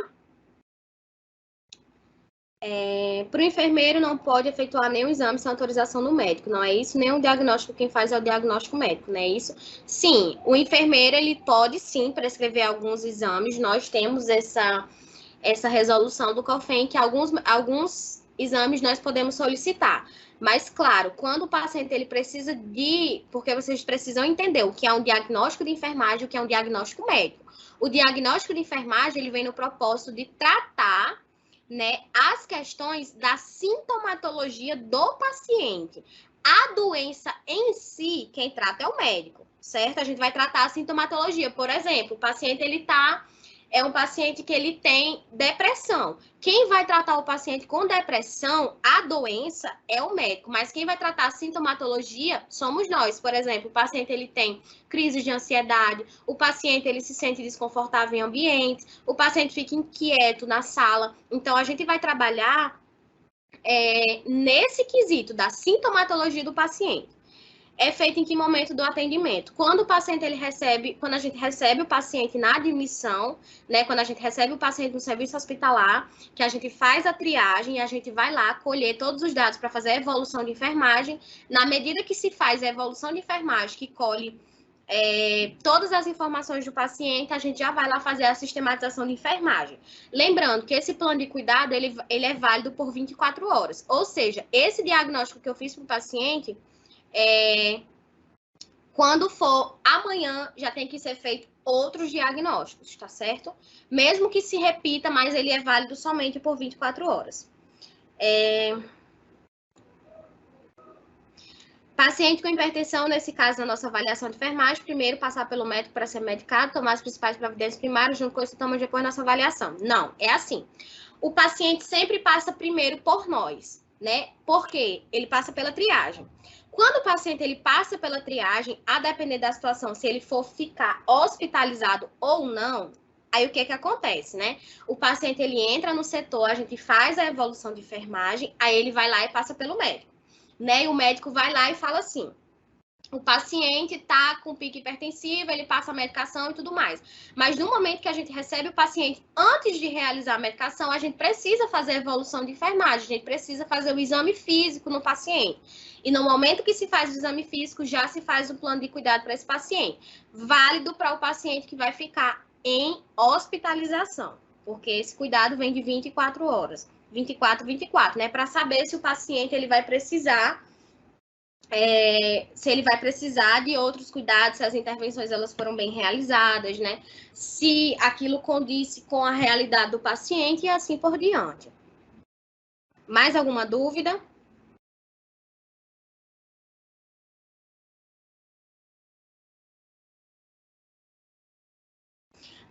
[SPEAKER 1] Para o enfermeiro não pode efetuar nenhum exame sem autorização do médico, não é isso? Nem o diagnóstico, quem faz é o diagnóstico médico, não é isso? Sim, o enfermeiro ele pode sim prescrever alguns exames, nós temos essa resolução do COFEN que alguns exames nós podemos solicitar. Mas, claro, quando o paciente ele precisa porque vocês precisam entender o que é um diagnóstico de enfermagem e o que é um diagnóstico médico. O diagnóstico de enfermagem ele vem no propósito de tratar, né, as questões da sintomatologia do paciente. A doença em si, quem trata é o médico, certo? A gente vai tratar a sintomatologia. Por exemplo, o paciente é um paciente que ele tem depressão. Quem vai tratar o paciente com depressão, a doença, é o médico, mas quem vai tratar a sintomatologia somos nós. Por exemplo, o paciente ele tem crise de ansiedade, o paciente ele se sente desconfortável em ambientes, o paciente fica inquieto na sala. Então, a gente vai trabalhar nesse quesito da sintomatologia do paciente. É feito em que momento do atendimento? Quando quando a gente recebe o paciente na admissão, né? Quando a gente recebe o paciente no serviço hospitalar, que a gente faz a triagem e a gente vai lá colher todos os dados para fazer a evolução de enfermagem. Na medida que se faz a evolução de enfermagem, que colhe todas as informações do paciente, a gente já vai lá fazer a sistematização de enfermagem. Lembrando que esse plano de cuidado, ele é válido por 24 horas. Ou seja, esse diagnóstico que eu fiz para o paciente, quando for amanhã, já tem que ser feito outros diagnósticos, tá certo? Mesmo que se repita, mas ele é válido somente por 24 horas. Paciente com hipertensão, nesse caso, na nossa avaliação de enfermagem, primeiro passar pelo médico para ser medicado, tomar as principais providências primárias, junto com os sintomas, depois nossa avaliação. Não, é assim. O paciente sempre passa primeiro por nós. né? Porque ele passa pela triagem. Quando o paciente ele passa pela triagem, a depender da situação, se ele for ficar hospitalizado ou não, aí o que que acontece, né? O paciente ele entra no setor, a gente faz a evolução de enfermagem, aí ele vai lá e passa pelo médico, né? E o médico vai lá e fala assim: o paciente está com pique hipertensivo, ele passa a medicação e tudo mais. Mas no momento que a gente recebe o paciente, antes de realizar a medicação, a gente precisa fazer a evolução de enfermagem, a gente precisa fazer o exame físico no paciente. E no momento que se faz o exame físico, já se faz o plano de cuidado para esse paciente. Válido para o paciente que vai ficar em hospitalização, porque esse cuidado vem de 24 horas. 24, né? Para saber se o paciente ele vai precisar se ele vai precisar de outros cuidados, se as intervenções elas foram bem realizadas, né? Se aquilo condiz com a realidade do paciente e assim por diante. Mais alguma dúvida?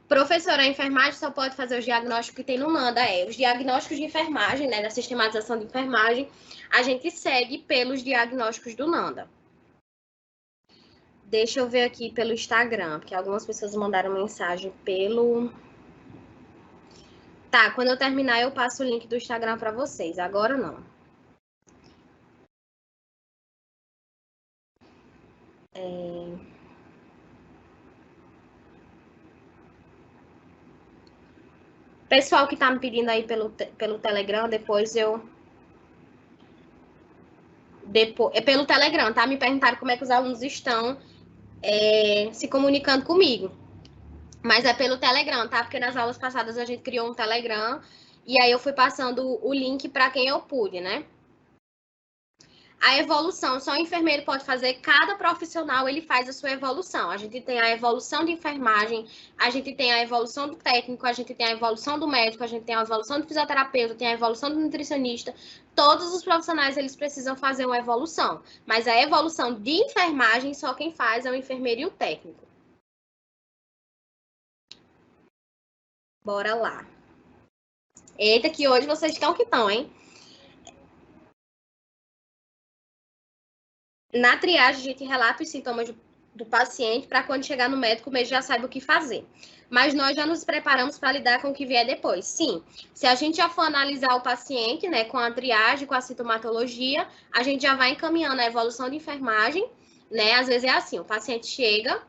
[SPEAKER 1] Professora, a enfermagem só pode fazer os diagnósticos que tem no NANDA, os diagnósticos de enfermagem, né, da sistematização de enfermagem, a gente segue pelos diagnósticos do NANDA. Deixa eu ver aqui pelo Instagram, porque algumas pessoas mandaram mensagem pelo... Tá, quando eu terminar eu passo o link do Instagram para vocês, agora não. Pessoal que tá me pedindo aí pelo Telegram, depois eu... É pelo Telegram, tá? Me perguntaram como é que os alunos estão se comunicando comigo. Mas é pelo Telegram, tá? Porque nas aulas passadas a gente criou um Telegram e aí eu fui passando o link para quem eu pude, né? A evolução, só o enfermeiro pode fazer, cada profissional ele faz a sua evolução. A gente tem a evolução de enfermagem, a gente tem a evolução do técnico, a gente tem a evolução do médico, a gente tem a evolução do fisioterapeuta, tem a evolução do nutricionista. Todos os profissionais eles precisam fazer uma evolução, mas a evolução de enfermagem só quem faz é o enfermeiro e o técnico. Bora lá. Eita, que hoje vocês estão que estão, hein? Na triagem, a gente relata os sintomas do paciente para quando chegar no médico, o médico já saiba o que fazer. Mas nós já nos preparamos para lidar com o que vier depois. Sim, se a gente já for analisar o paciente, né, com a triagem, com a sintomatologia, a gente já vai encaminhando a evolução de enfermagem, né? Às vezes é assim, o paciente chega,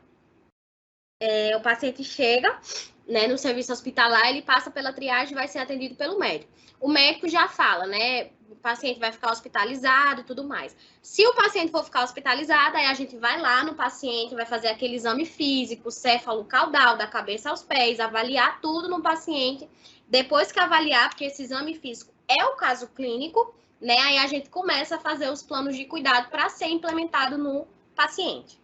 [SPEAKER 1] né, no serviço hospitalar, ele passa pela triagem e vai ser atendido pelo médico. O médico já fala, né? O paciente vai ficar hospitalizado e tudo mais. Se o paciente for ficar hospitalizado, aí a gente vai lá no paciente, vai fazer aquele exame físico, céfalo-caudal, da cabeça aos pés, avaliar tudo no paciente. Depois que avaliar, porque esse exame físico é o caso clínico, né? Aí a gente começa a fazer os planos de cuidado para ser implementado no paciente.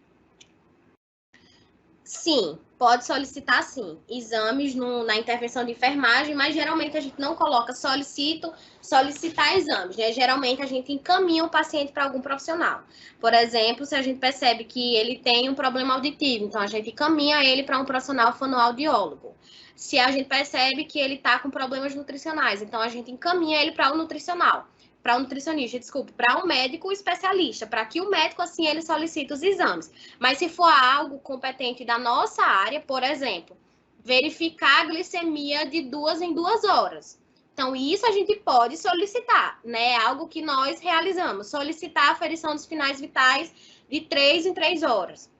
[SPEAKER 1] Sim, pode solicitar sim, exames na intervenção de enfermagem, mas geralmente a gente não coloca solicitar exames, né? Geralmente a gente encaminha o paciente para algum profissional. Por exemplo, se a gente percebe que ele tem um problema auditivo, então a gente encaminha ele para um profissional fonoaudiólogo. Se a gente percebe que ele está com problemas nutricionais, então a gente encaminha ele para um nutricional. Para um nutricionista, desculpe, para um médico especialista, para que o médico, assim, ele solicite os exames. Mas se for algo competente da nossa área, por exemplo, verificar a glicemia de 2 em 2 horas. Então, isso a gente pode solicitar, né? É algo que nós realizamos. Solicitar a aferição dos finais vitais de 3 em 3 horas.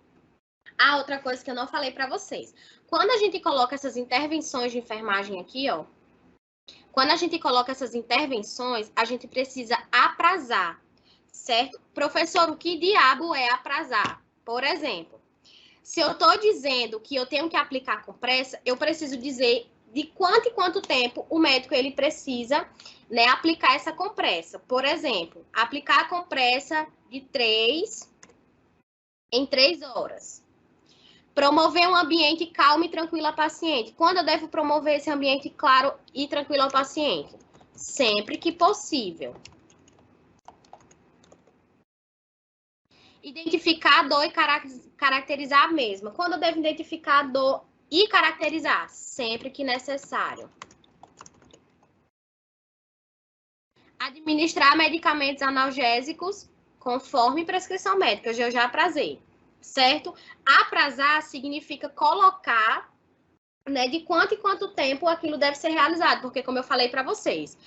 [SPEAKER 1] Ah, outra coisa que eu não falei para vocês. Quando a gente coloca essas intervenções de enfermagem aqui, ó, quando a gente coloca essas intervenções, a gente precisa aprazar, certo? Professor, o que diabo é aprazar? Por exemplo, se eu estou dizendo que eu tenho que aplicar compressa, eu preciso dizer de quanto em quanto tempo o médico ele precisa, né, aplicar essa compressa. Por exemplo, aplicar a compressa de 3 em 3 horas. Promover um ambiente calmo e tranquilo ao paciente. Quando eu devo promover esse ambiente claro e tranquilo ao paciente? Sempre que possível. Identificar a dor e caracterizar a mesma. Quando eu devo identificar a dor e caracterizar? Sempre que necessário. Administrar medicamentos analgésicos conforme prescrição médica, eu já aprazei, certo? Aprazar significa colocar, né, de quanto em quanto tempo aquilo deve ser realizado, porque como eu falei para vocês,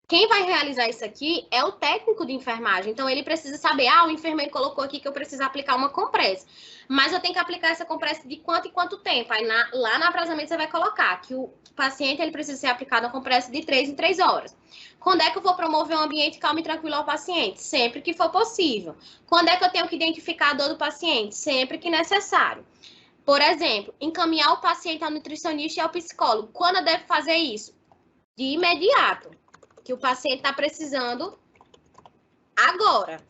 [SPEAKER 1] quem vai realizar isso aqui é o técnico de enfermagem. Então, ele precisa saber, o enfermeiro colocou aqui que eu preciso aplicar uma compressa. Mas eu tenho que aplicar essa compressa de quanto em quanto tempo? Aí, lá no aprazamento, você vai colocar que o paciente ele precisa ser aplicado uma compressa de 3 em 3 horas. Quando é que eu vou promover um ambiente calmo e tranquilo ao paciente? Sempre que for possível. Quando é que eu tenho que identificar a dor do paciente? Sempre que necessário. Por exemplo, encaminhar o paciente ao nutricionista e ao psicólogo. Quando eu devo fazer isso? De imediato. Que o paciente está precisando agora,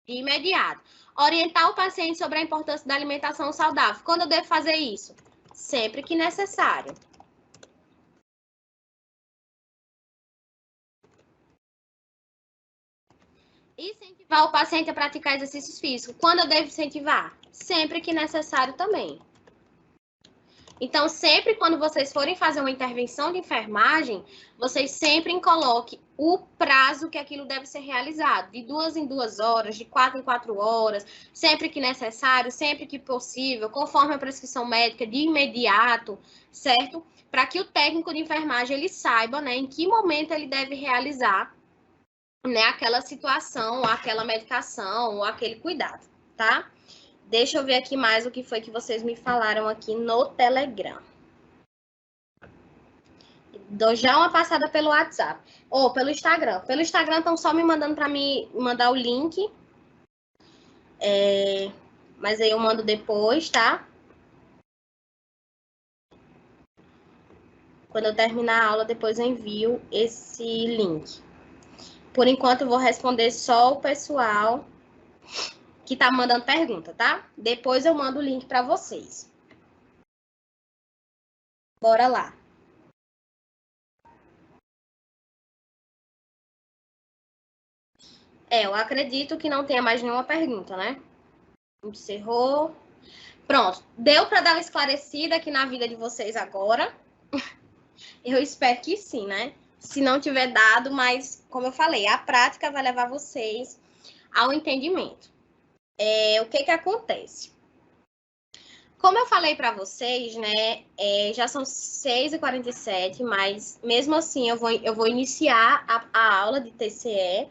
[SPEAKER 1] de imediato. Orientar o paciente sobre a importância da alimentação saudável. Quando eu devo fazer isso? Sempre que necessário. Incentivar o paciente a praticar exercícios físicos. Quando eu devo incentivar? Sempre que necessário também. Então, sempre quando vocês forem fazer uma intervenção de enfermagem, vocês sempre coloquem o prazo que aquilo deve ser realizado, de 2 em 2 horas, de 4 em 4 horas, sempre que necessário, sempre que possível, conforme a prescrição médica, de imediato, certo? Para que o técnico de enfermagem ele saiba, né, em que momento ele deve realizar, né, aquela situação, ou aquela medicação, ou aquele cuidado, tá? Deixa eu ver aqui mais o que foi que vocês me falaram aqui no Telegram. Dou já uma passada pelo WhatsApp. Ou pelo Instagram. Pelo Instagram estão só me mandando para mim mandar o link. Mas aí eu mando depois, tá? Quando eu terminar a aula, depois eu envio esse link. Por enquanto, eu vou responder só o pessoal que tá mandando pergunta, tá? Depois eu mando o link para vocês. Bora lá. Eu acredito que não tenha mais nenhuma pergunta, né? Encerrou. Pronto. Deu para dar uma esclarecida aqui na vida de vocês agora? Eu espero que sim, né? Se não tiver dado, mas, como eu falei, a prática vai levar vocês ao entendimento. O que acontece? Como eu falei para vocês, né, já são 6h47, mas mesmo assim eu vou iniciar a aula de TCE,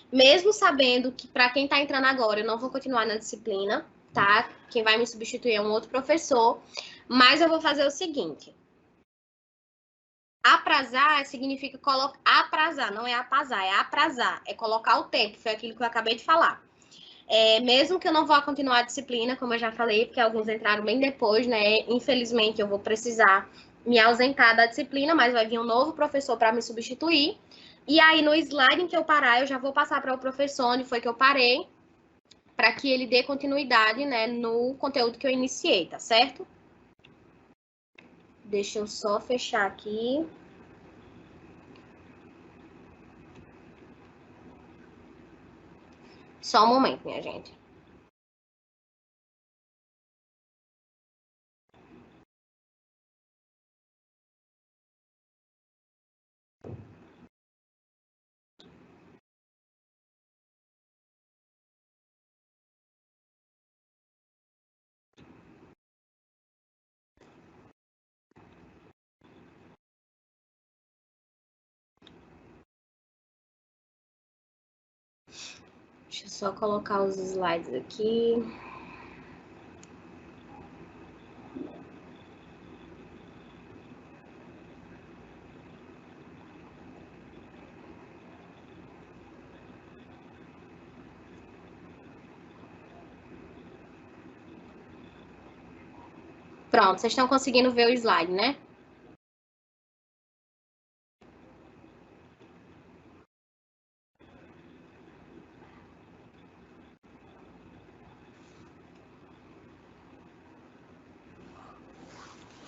[SPEAKER 1] mesmo sabendo que para quem está entrando agora eu não vou continuar na disciplina, tá? Quem vai me substituir é um outro professor, mas eu vou fazer o seguinte. Aprazar significa colocar. Aprazar, não é apazar, é aprazar. É colocar o tempo, foi aquilo que eu acabei de falar. Mesmo que eu não vá continuar a disciplina, como eu já falei, porque alguns entraram bem depois, né? Infelizmente, eu vou precisar me ausentar da disciplina, mas vai vir um novo professor para me substituir. E aí, no slide em que eu parar, eu já vou passar para o professor onde foi que eu parei, para que ele dê continuidade, né, no conteúdo que eu iniciei, tá certo? Deixa eu só fechar aqui. Só um momento, minha gente. Deixa eu só colocar os slides aqui. Pronto, vocês estão conseguindo ver o slide, né?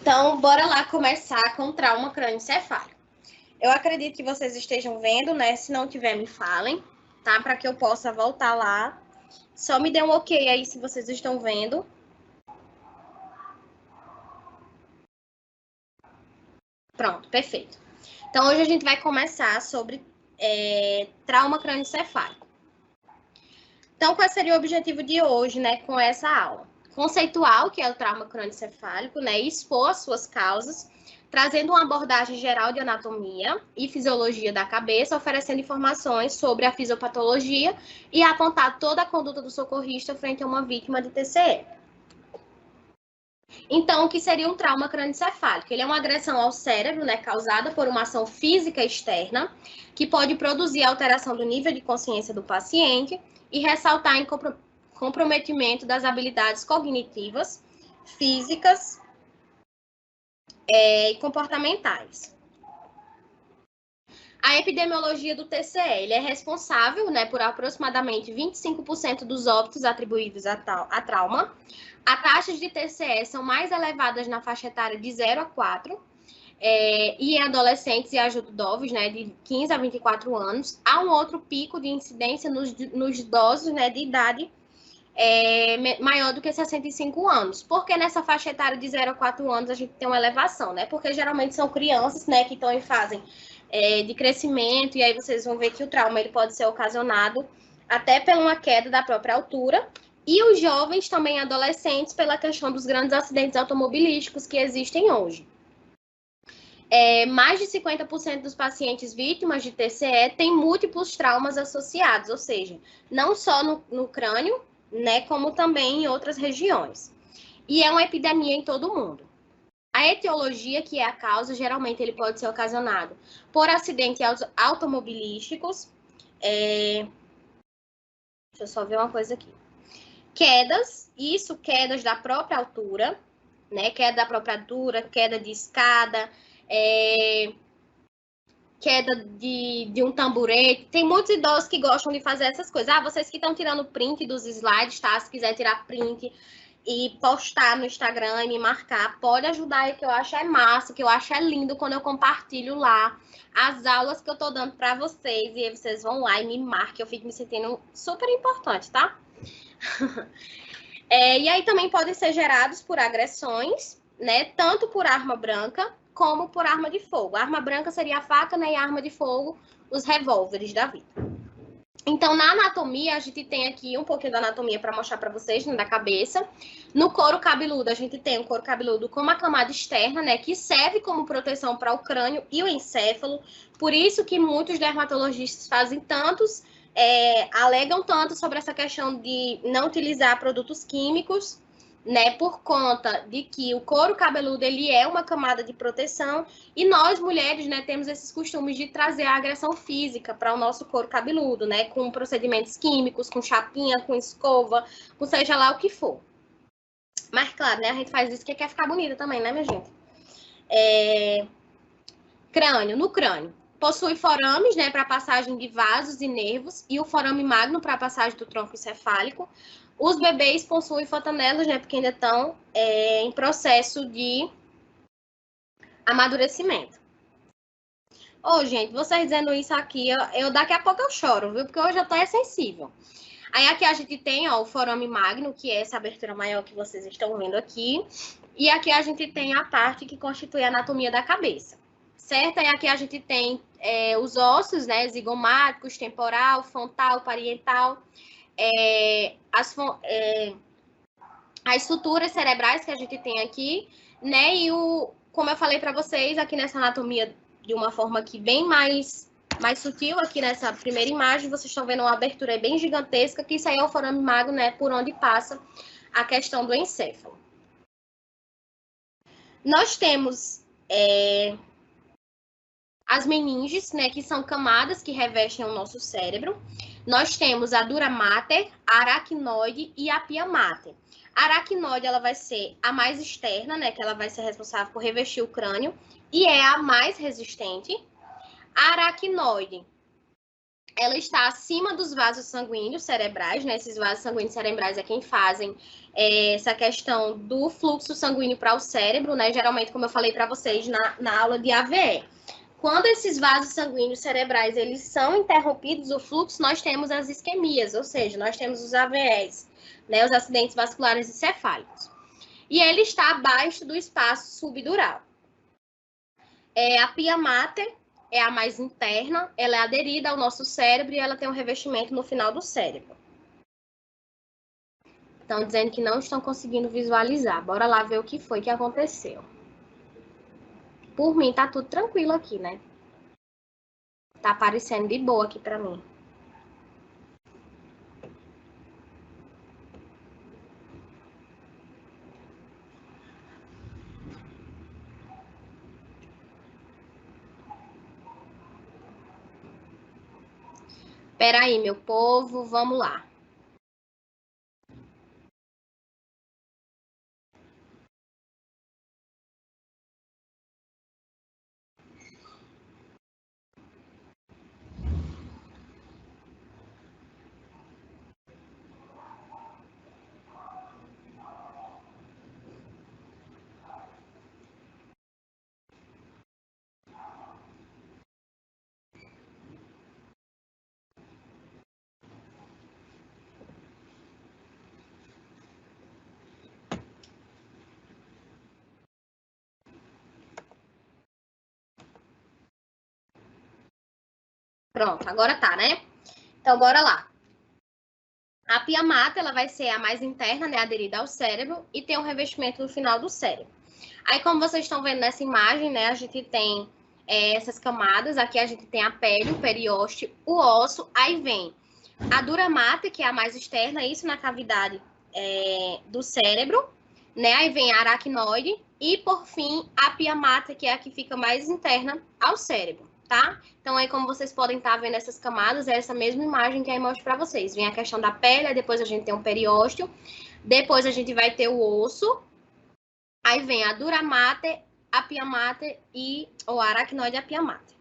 [SPEAKER 1] Então, bora lá começar com trauma crânioencefálico. Eu acredito que vocês estejam vendo, né? Se não tiver, me falem, tá? Para que eu possa voltar lá. Só me dê um ok aí se vocês estão vendo. Pronto, perfeito. Então, hoje a gente vai começar sobre trauma crânioencefálico. Então, qual seria o objetivo de hoje, né, com essa aula? Conceituar o que é o trauma crânioencefálico, né, e expor as suas causas, trazendo uma abordagem geral de anatomia e fisiologia da cabeça, oferecendo informações sobre a fisiopatologia e apontar toda a conduta do socorrista frente a uma vítima de TCE. Então, o que seria um trauma crânioencefálico? Ele é uma agressão ao cérebro, né, causada por uma ação física externa, que pode produzir alteração do nível de consciência do paciente e ressaltar em comprometimento das habilidades cognitivas, físicas e comportamentais. A epidemiologia do TCE, ele é responsável, né, por aproximadamente 25% dos óbitos atribuídos a trauma. As taxas de TCE são mais elevadas na faixa etária de 0 a 4, e em adolescentes e adultos, né, de 15 a 24 anos. Há um outro pico de incidência nos idosos, né, de idade maior do que 65 anos. Por que nessa faixa etária de 0 a 4 anos a gente tem uma elevação, né? Porque geralmente são crianças, né, que estão em fase de crescimento, e aí vocês vão ver que o trauma ele pode ser ocasionado até por uma queda da própria altura, e os jovens também adolescentes pela questão dos grandes acidentes automobilísticos que existem hoje. Mais de 50% dos pacientes vítimas de TCE têm múltiplos traumas associados, ou seja, não só no crânio, né, como também em outras regiões. E é uma epidemia em todo o mundo. A etiologia, que é a causa, geralmente ele pode ser ocasionado por acidentes automobilísticos. Deixa eu só ver uma coisa aqui. Quedas da própria altura, né? Queda da própria altura, queda de escada, queda de um tamborete. Tem muitos idosos que gostam de fazer essas coisas. Vocês que estão tirando print dos slides, tá? Se quiser tirar print e postar no Instagram e me marcar, pode ajudar aí, que eu acho massa, que eu acho lindo quando eu compartilho lá as aulas que eu tô dando para vocês, e aí vocês vão lá e me marquem, eu fico me sentindo super importante, tá? E aí também podem ser gerados por agressões, né, tanto por arma branca como por arma de fogo. A arma branca seria a faca, né, e a arma de fogo, os revólveres da vida. Então, na anatomia, a gente tem aqui um pouquinho da anatomia para mostrar para vocês, né, da cabeça. No couro cabeludo, a gente tem o couro cabeludo com uma camada externa, né, que serve como proteção para o crânio e o encéfalo. Por isso que muitos dermatologistas fazem alegam tanto sobre essa questão de não utilizar produtos químicos, né, por conta de que o couro cabeludo ele é uma camada de proteção, e nós mulheres, né, temos esses costumes de trazer a agressão física para o nosso couro cabeludo, né, com procedimentos químicos, com chapinha, com escova, com seja lá o que for. Mas claro, né, a gente faz isso porque quer ficar bonita também, né, minha gente? Crânio, no crânio. Possui forames, né, para passagem de vasos e nervos, e o forame magno para passagem do tronco encefálico. Os bebês possuem fontanelas, né, porque ainda estão em processo de amadurecimento. Gente, vocês dizendo isso aqui, eu daqui a pouco eu choro, viu? Porque hoje eu tô sensível. Aí aqui a gente tem, o forame magno, que é essa abertura maior que vocês estão vendo aqui. E aqui a gente tem a parte que constitui a anatomia da cabeça, certo? E aqui a gente tem os ossos, né, zigomáticos, temporal, frontal, parietal, as estruturas cerebrais que a gente tem aqui, né? E como eu falei para vocês, aqui nessa anatomia, de uma forma aqui bem mais sutil, aqui nessa primeira imagem, vocês estão vendo uma abertura bem gigantesca, que isso aí é o forame magno, né? Por onde passa a questão do encéfalo. Nós temos as meninges, né, que são camadas que revestem o nosso cérebro. Nós temos a dura mater, a aracnoide e a pia mater. A aracnoide, ela vai ser a mais externa, né, que ela vai ser responsável por revestir o crânio, e é a mais resistente. A aracnoide, ela está acima dos vasos sanguíneos cerebrais, né? Esses vasos sanguíneos cerebrais é quem fazem essa questão do fluxo sanguíneo para o cérebro, né? Geralmente, como eu falei para vocês na aula de AVE. Quando esses vasos sanguíneos cerebrais eles são interrompidos, o fluxo, nós temos as isquemias, ou seja, nós temos os AVEs, né? Os acidentes vasculares encefálicos. E ele está abaixo do espaço subdural. A pia mater, é a mais interna, ela é aderida ao nosso cérebro e ela tem um revestimento no final do cérebro. Estão dizendo que não estão conseguindo visualizar. Bora lá ver o que foi que aconteceu. Por mim, tá tudo tranquilo aqui, né? Tá aparecendo de boa aqui pra mim. Peraí, meu povo, vamos lá. Pronto, agora tá, né? Então, bora lá. A pia mata, ela vai ser a mais interna, né, aderida ao cérebro, e tem um revestimento no final do cérebro. Aí, como vocês estão vendo nessa imagem, né, a gente tem essas camadas. Aqui a gente tem a pele, o periósteo, o osso, aí vem a dura mata, que é a mais externa, isso na cavidade do cérebro, né, aí vem a aracnoide, e, por fim, a pia mata, que é a que fica mais interna ao cérebro. Tá? Então, aí, como vocês podem estar vendo essas camadas, é essa mesma imagem que aí mostro para vocês. Vem a questão da pele, depois a gente tem um periósteo, depois a gente vai ter o osso, aí vem a dura mater, a pia mater e o aracnoide e a pia mater.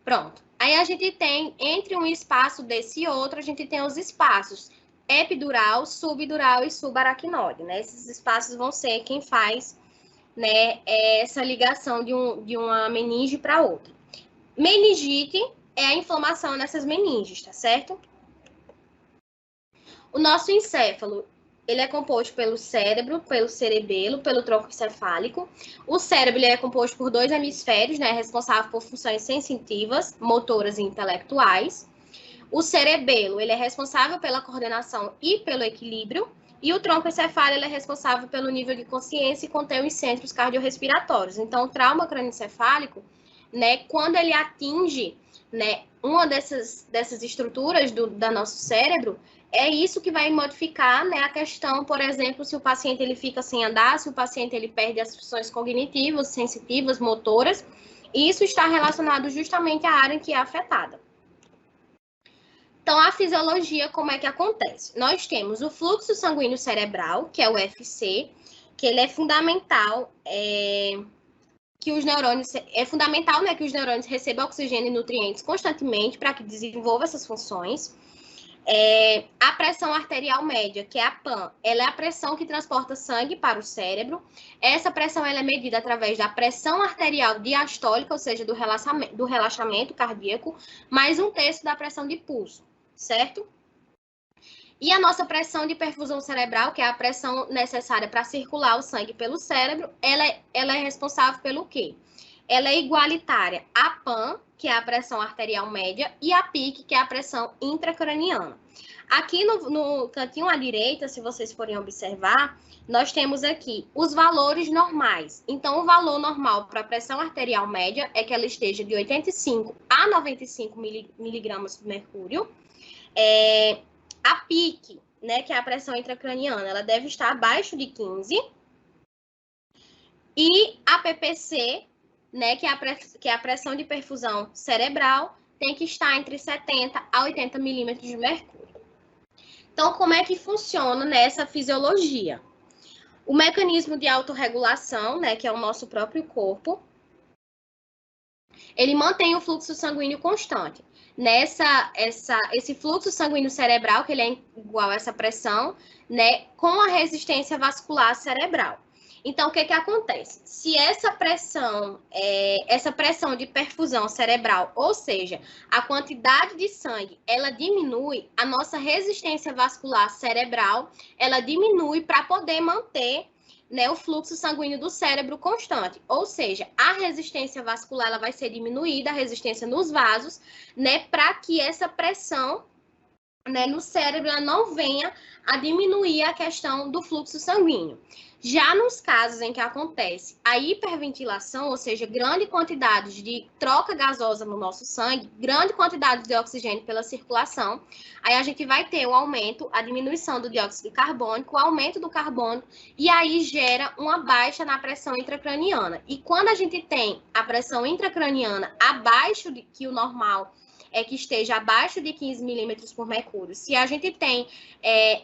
[SPEAKER 1] Pronto. Aí a gente tem, entre um espaço desse e outro, a gente tem os espaços epidural, subdural e subaracnoide, né? Esses espaços vão ser quem faz, né, essa ligação de uma meninge para outra. Meningite é a inflamação nessas meninges, tá certo? O nosso encéfalo, ele é composto pelo cérebro, pelo cerebelo, pelo tronco encefálico. O cérebro ele é composto por 2 hemisférios, né, responsável por funções sensitivas, motoras e intelectuais. O cerebelo, ele é responsável pela coordenação e pelo equilíbrio. E o tronco encefálico ele é responsável pelo nível de consciência e contém os centros cardiorrespiratórios. Então, o trauma crânioencefálico, né, quando ele atinge, né, uma dessas estruturas da nosso cérebro, é isso que vai modificar, né, a questão, por exemplo, se o paciente ele fica sem andar, se o paciente ele perde as funções cognitivas, sensitivas, motoras. Isso está relacionado justamente à área que é afetada. Então, a fisiologia, como é que acontece? Nós temos o fluxo sanguíneo cerebral, que é o FC, que ele é fundamental, que os neurônios, né, que os neurônios recebam oxigênio e nutrientes constantemente para que desenvolva essas funções. A pressão arterial média, que é a PAN, ela é a pressão que transporta sangue para o cérebro. Essa pressão ela é medida através da pressão arterial diastólica, ou seja, do relaxamento cardíaco, mais 1/3 da pressão de pulso, certo? E a nossa pressão de perfusão cerebral, que é a pressão necessária para circular o sangue pelo cérebro, ela é responsável pelo quê? Ela é igualitária à PAN, que é a pressão arterial média, e a PIC, que é a pressão intracraniana. Aqui no cantinho à direita, se vocês forem observar, nós temos aqui os valores normais. Então, o valor normal para a pressão arterial média é que ela esteja de 85 a 95 miligramas por mercúrio. A PIC, né, que é a pressão intracraniana, ela deve estar abaixo de 15. E a PPC, né, que é a pressão de perfusão cerebral, tem que estar entre 70 a 80 milímetros de mercúrio. Então, como é que funciona nessa fisiologia? O mecanismo de autorregulação, né, que é o nosso próprio corpo, ele mantém o fluxo sanguíneo constante. Esse fluxo sanguíneo cerebral, que ele é igual a essa pressão, né, com a resistência vascular cerebral. Então, o que acontece? Se essa pressão de perfusão cerebral, ou seja, a quantidade de sangue, ela diminui, a nossa resistência vascular cerebral, ela diminui para poder manter, né, o fluxo sanguíneo do cérebro constante. Ou seja, a resistência vascular ela vai ser diminuída, a resistência nos vasos, né, para que essa pressão, né, no cérebro ela não venha a diminuir a questão do fluxo sanguíneo. Já nos casos em que acontece a hiperventilação, ou seja, grande quantidade de troca gasosa no nosso sangue, grande quantidade de oxigênio pela circulação, aí a gente vai ter o aumento, a diminuição do dióxido de carbono, o aumento do carbono, e aí gera uma baixa na pressão intracraniana. E quando a gente tem a pressão intracraniana abaixo de que o normal que esteja abaixo de 15 milímetros por mercúrio. Se a gente tem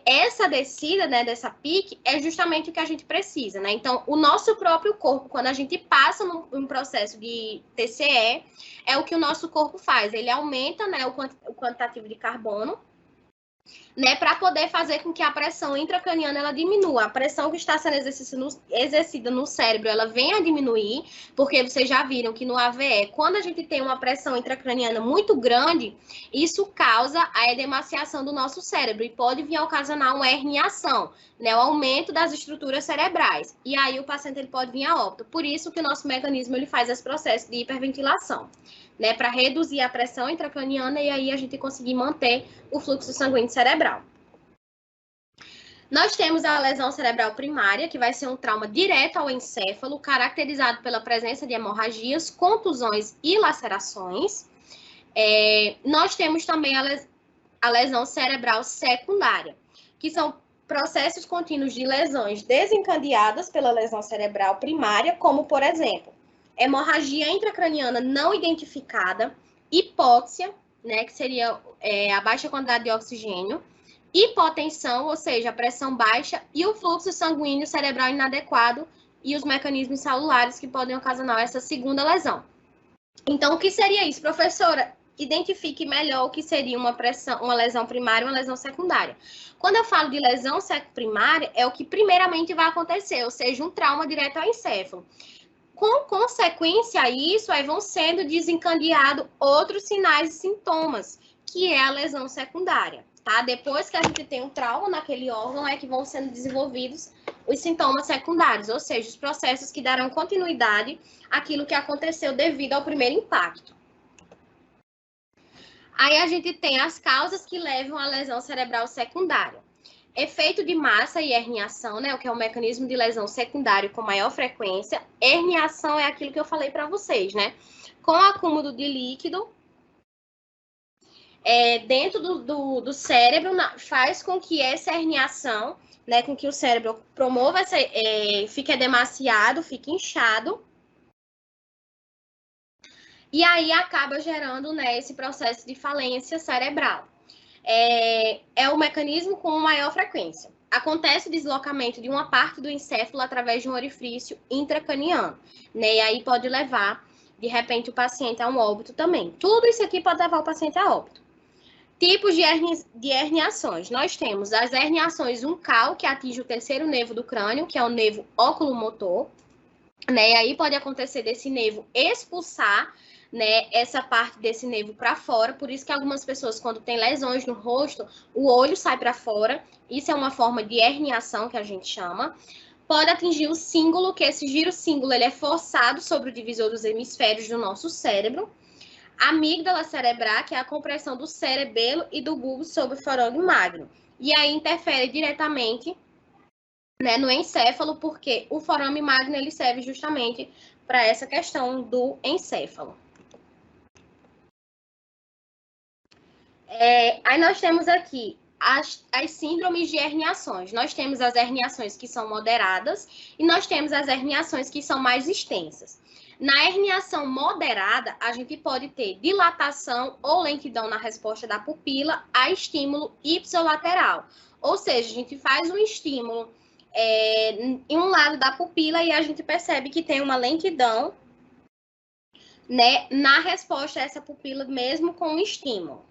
[SPEAKER 1] essa descida, né, dessa pique, é justamente o que a gente precisa, né? Então, o nosso próprio corpo, quando a gente passa num processo de TCE, é o que o nosso corpo faz. Ele aumenta, né, o quantitativo de carbono, né, para poder fazer com que a pressão intracraniana ela diminua. A pressão que está sendo exercida no cérebro, ela vem a diminuir, porque vocês já viram que no AVE, quando a gente tem uma pressão intracraniana muito grande, isso causa a edemaciação do nosso cérebro e pode vir a ocasionar uma herniação, né, o aumento das estruturas cerebrais. E aí o paciente ele pode vir a óbito. Por isso que o nosso mecanismo ele faz esse processo de hiperventilação, né, para reduzir a pressão intracraniana e aí a gente conseguir manter o fluxo sanguíneo cerebral. Nós temos a lesão cerebral primária, que vai ser um trauma direto ao encéfalo, caracterizado pela presença de hemorragias, contusões e lacerações. Nós temos também a lesão cerebral secundária, que são processos contínuos de lesões desencadeadas pela lesão cerebral primária, como, por exemplo, hemorragia intracraniana não identificada, hipóxia, né, que seria a baixa quantidade de oxigênio, hipotensão, ou seja, a pressão baixa, e o fluxo sanguíneo cerebral inadequado e os mecanismos celulares que podem ocasionar essa segunda lesão. Então, o que seria isso, professora? Identifique melhor o que seria uma lesão primária e uma lesão secundária. Quando eu falo de lesão primária, é o que primeiramente vai acontecer, ou seja, um trauma direto ao encéfalo. Com consequência a isso, aí vão sendo desencadeados outros sinais e sintomas, que é a lesão secundária, tá? Depois que a gente tem um trauma naquele órgão, é que vão sendo desenvolvidos os sintomas secundários, ou seja, os processos que darão continuidade àquilo que aconteceu devido ao primeiro impacto. Aí a gente tem as causas que levam à lesão cerebral secundária. Efeito de massa e herniação, né, o que é um mecanismo de lesão secundário com maior frequência. Herniação é aquilo que eu falei para vocês, né? Com acúmulo de líquido dentro do cérebro, faz com que essa herniação, né, com que o cérebro promova, fique edemaciado, fique inchado. E aí acaba gerando, né, esse processo de falência cerebral. É o mecanismo com maior frequência. Acontece o deslocamento de uma parte do encéfalo através de um orifício intracraniano, né? E aí pode levar, de repente, o paciente a um óbito também. Tudo isso aqui pode levar o paciente a óbito. Tipos de herniações. Nós temos as herniações uncal, que atinge o terceiro nervo do crânio, que é o nervo oculomotor, né? E aí pode acontecer desse nervo expulsar, né, essa parte desse nervo para fora, por isso que algumas pessoas, quando tem lesões no rosto, o olho sai para fora, isso é uma forma de herniação que a gente chama. Pode atingir o cíngulo, que esse giro cíngulo ele é forçado sobre o divisor dos hemisférios do nosso cérebro. Amígdala cerebral, que é a compressão do cerebelo e do bulbo sobre o forônio magno. E aí interfere diretamente, né, no encéfalo, porque o forame magno ele serve justamente para essa questão do encéfalo. Aí nós temos aqui as síndromes de herniações. Nós temos as herniações que são moderadas e nós temos as herniações que são mais extensas. Na herniação moderada, a gente pode ter dilatação ou lentidão na resposta da pupila a estímulo ipsilateral. Ou seja, a gente faz um estímulo em um lado da pupila e a gente percebe que tem uma lentidão, né, na resposta a essa pupila mesmo com o estímulo.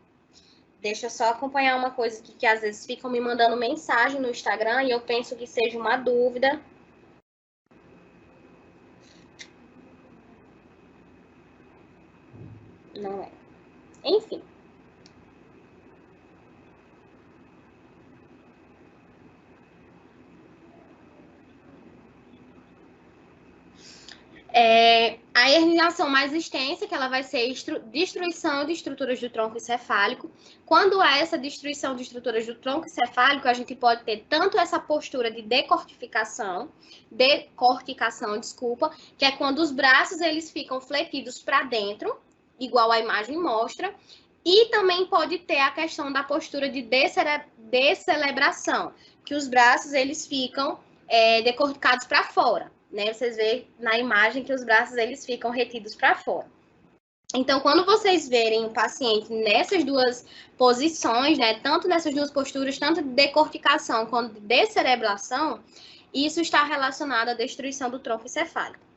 [SPEAKER 1] Deixa eu só acompanhar uma coisa aqui, que às vezes ficam me mandando mensagem no Instagram e eu penso que seja uma dúvida. Não é. Enfim. A herniação mais extensa, que ela vai ser destruição de estruturas do tronco encefálico. Quando há essa destruição de estruturas do tronco encefálico, a gente pode ter tanto essa postura de decorticação, que é quando os braços eles ficam fletidos para dentro, igual a imagem mostra, e também pode ter a questão da postura de decelebração, que os braços eles ficam decorticados para fora. Né? Vocês veem na imagem que os braços eles ficam retidos para fora. Então, quando vocês verem o paciente nessas duas posições, né, tanto nessas duas posturas, tanto de decorticação quanto de descerebração, isso está relacionado à destruição do tronco encefálico.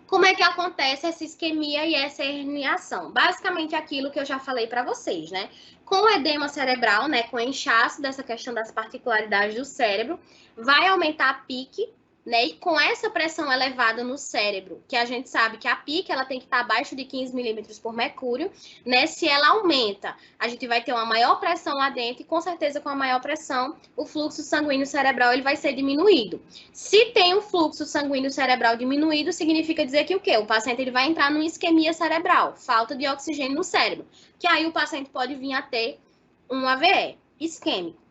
[SPEAKER 1] Como é que acontece essa isquemia e essa herniação? Basicamente aquilo que eu já falei para vocês, né? Com o edema cerebral, né, com o inchaço dessa questão das particularidades do cérebro, vai aumentar a pique, né? E com essa pressão elevada no cérebro, que a gente sabe que a pique ela tem que estar abaixo de 15 milímetros por mercúrio, né? Se ela aumenta, a gente vai ter uma maior pressão lá dentro e com certeza com a maior pressão, o fluxo sanguíneo cerebral ele vai ser diminuído. Se tem um fluxo sanguíneo cerebral diminuído, significa dizer que o quê? O paciente ele vai entrar numa isquemia cerebral, falta de oxigênio no cérebro, que aí o paciente pode vir a ter um AVE isquêmico.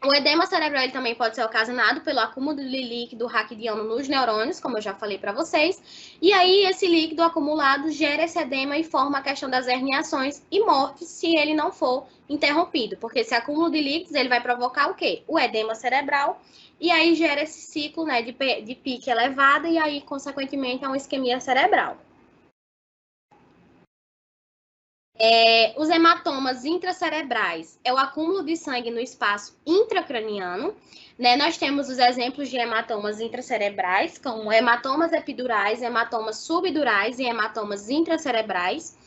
[SPEAKER 1] O edema cerebral ele também pode ser ocasionado pelo acúmulo de líquido raquidiano nos neurônios, como eu já falei para vocês. E aí, esse líquido acumulado gera esse edema e forma a questão das herniações e morte se ele não for interrompido. Porque esse acúmulo de líquidos ele vai provocar o quê? O edema cerebral. E aí gera esse ciclo, né, de pique elevada e aí, consequentemente, é uma isquemia cerebral. Os hematomas intracerebrais é o acúmulo de sangue no espaço intracraniano. Né? Nós temos os exemplos de hematomas intracerebrais, como hematomas epidurais, hematomas subdurais e hematomas intracerebrais.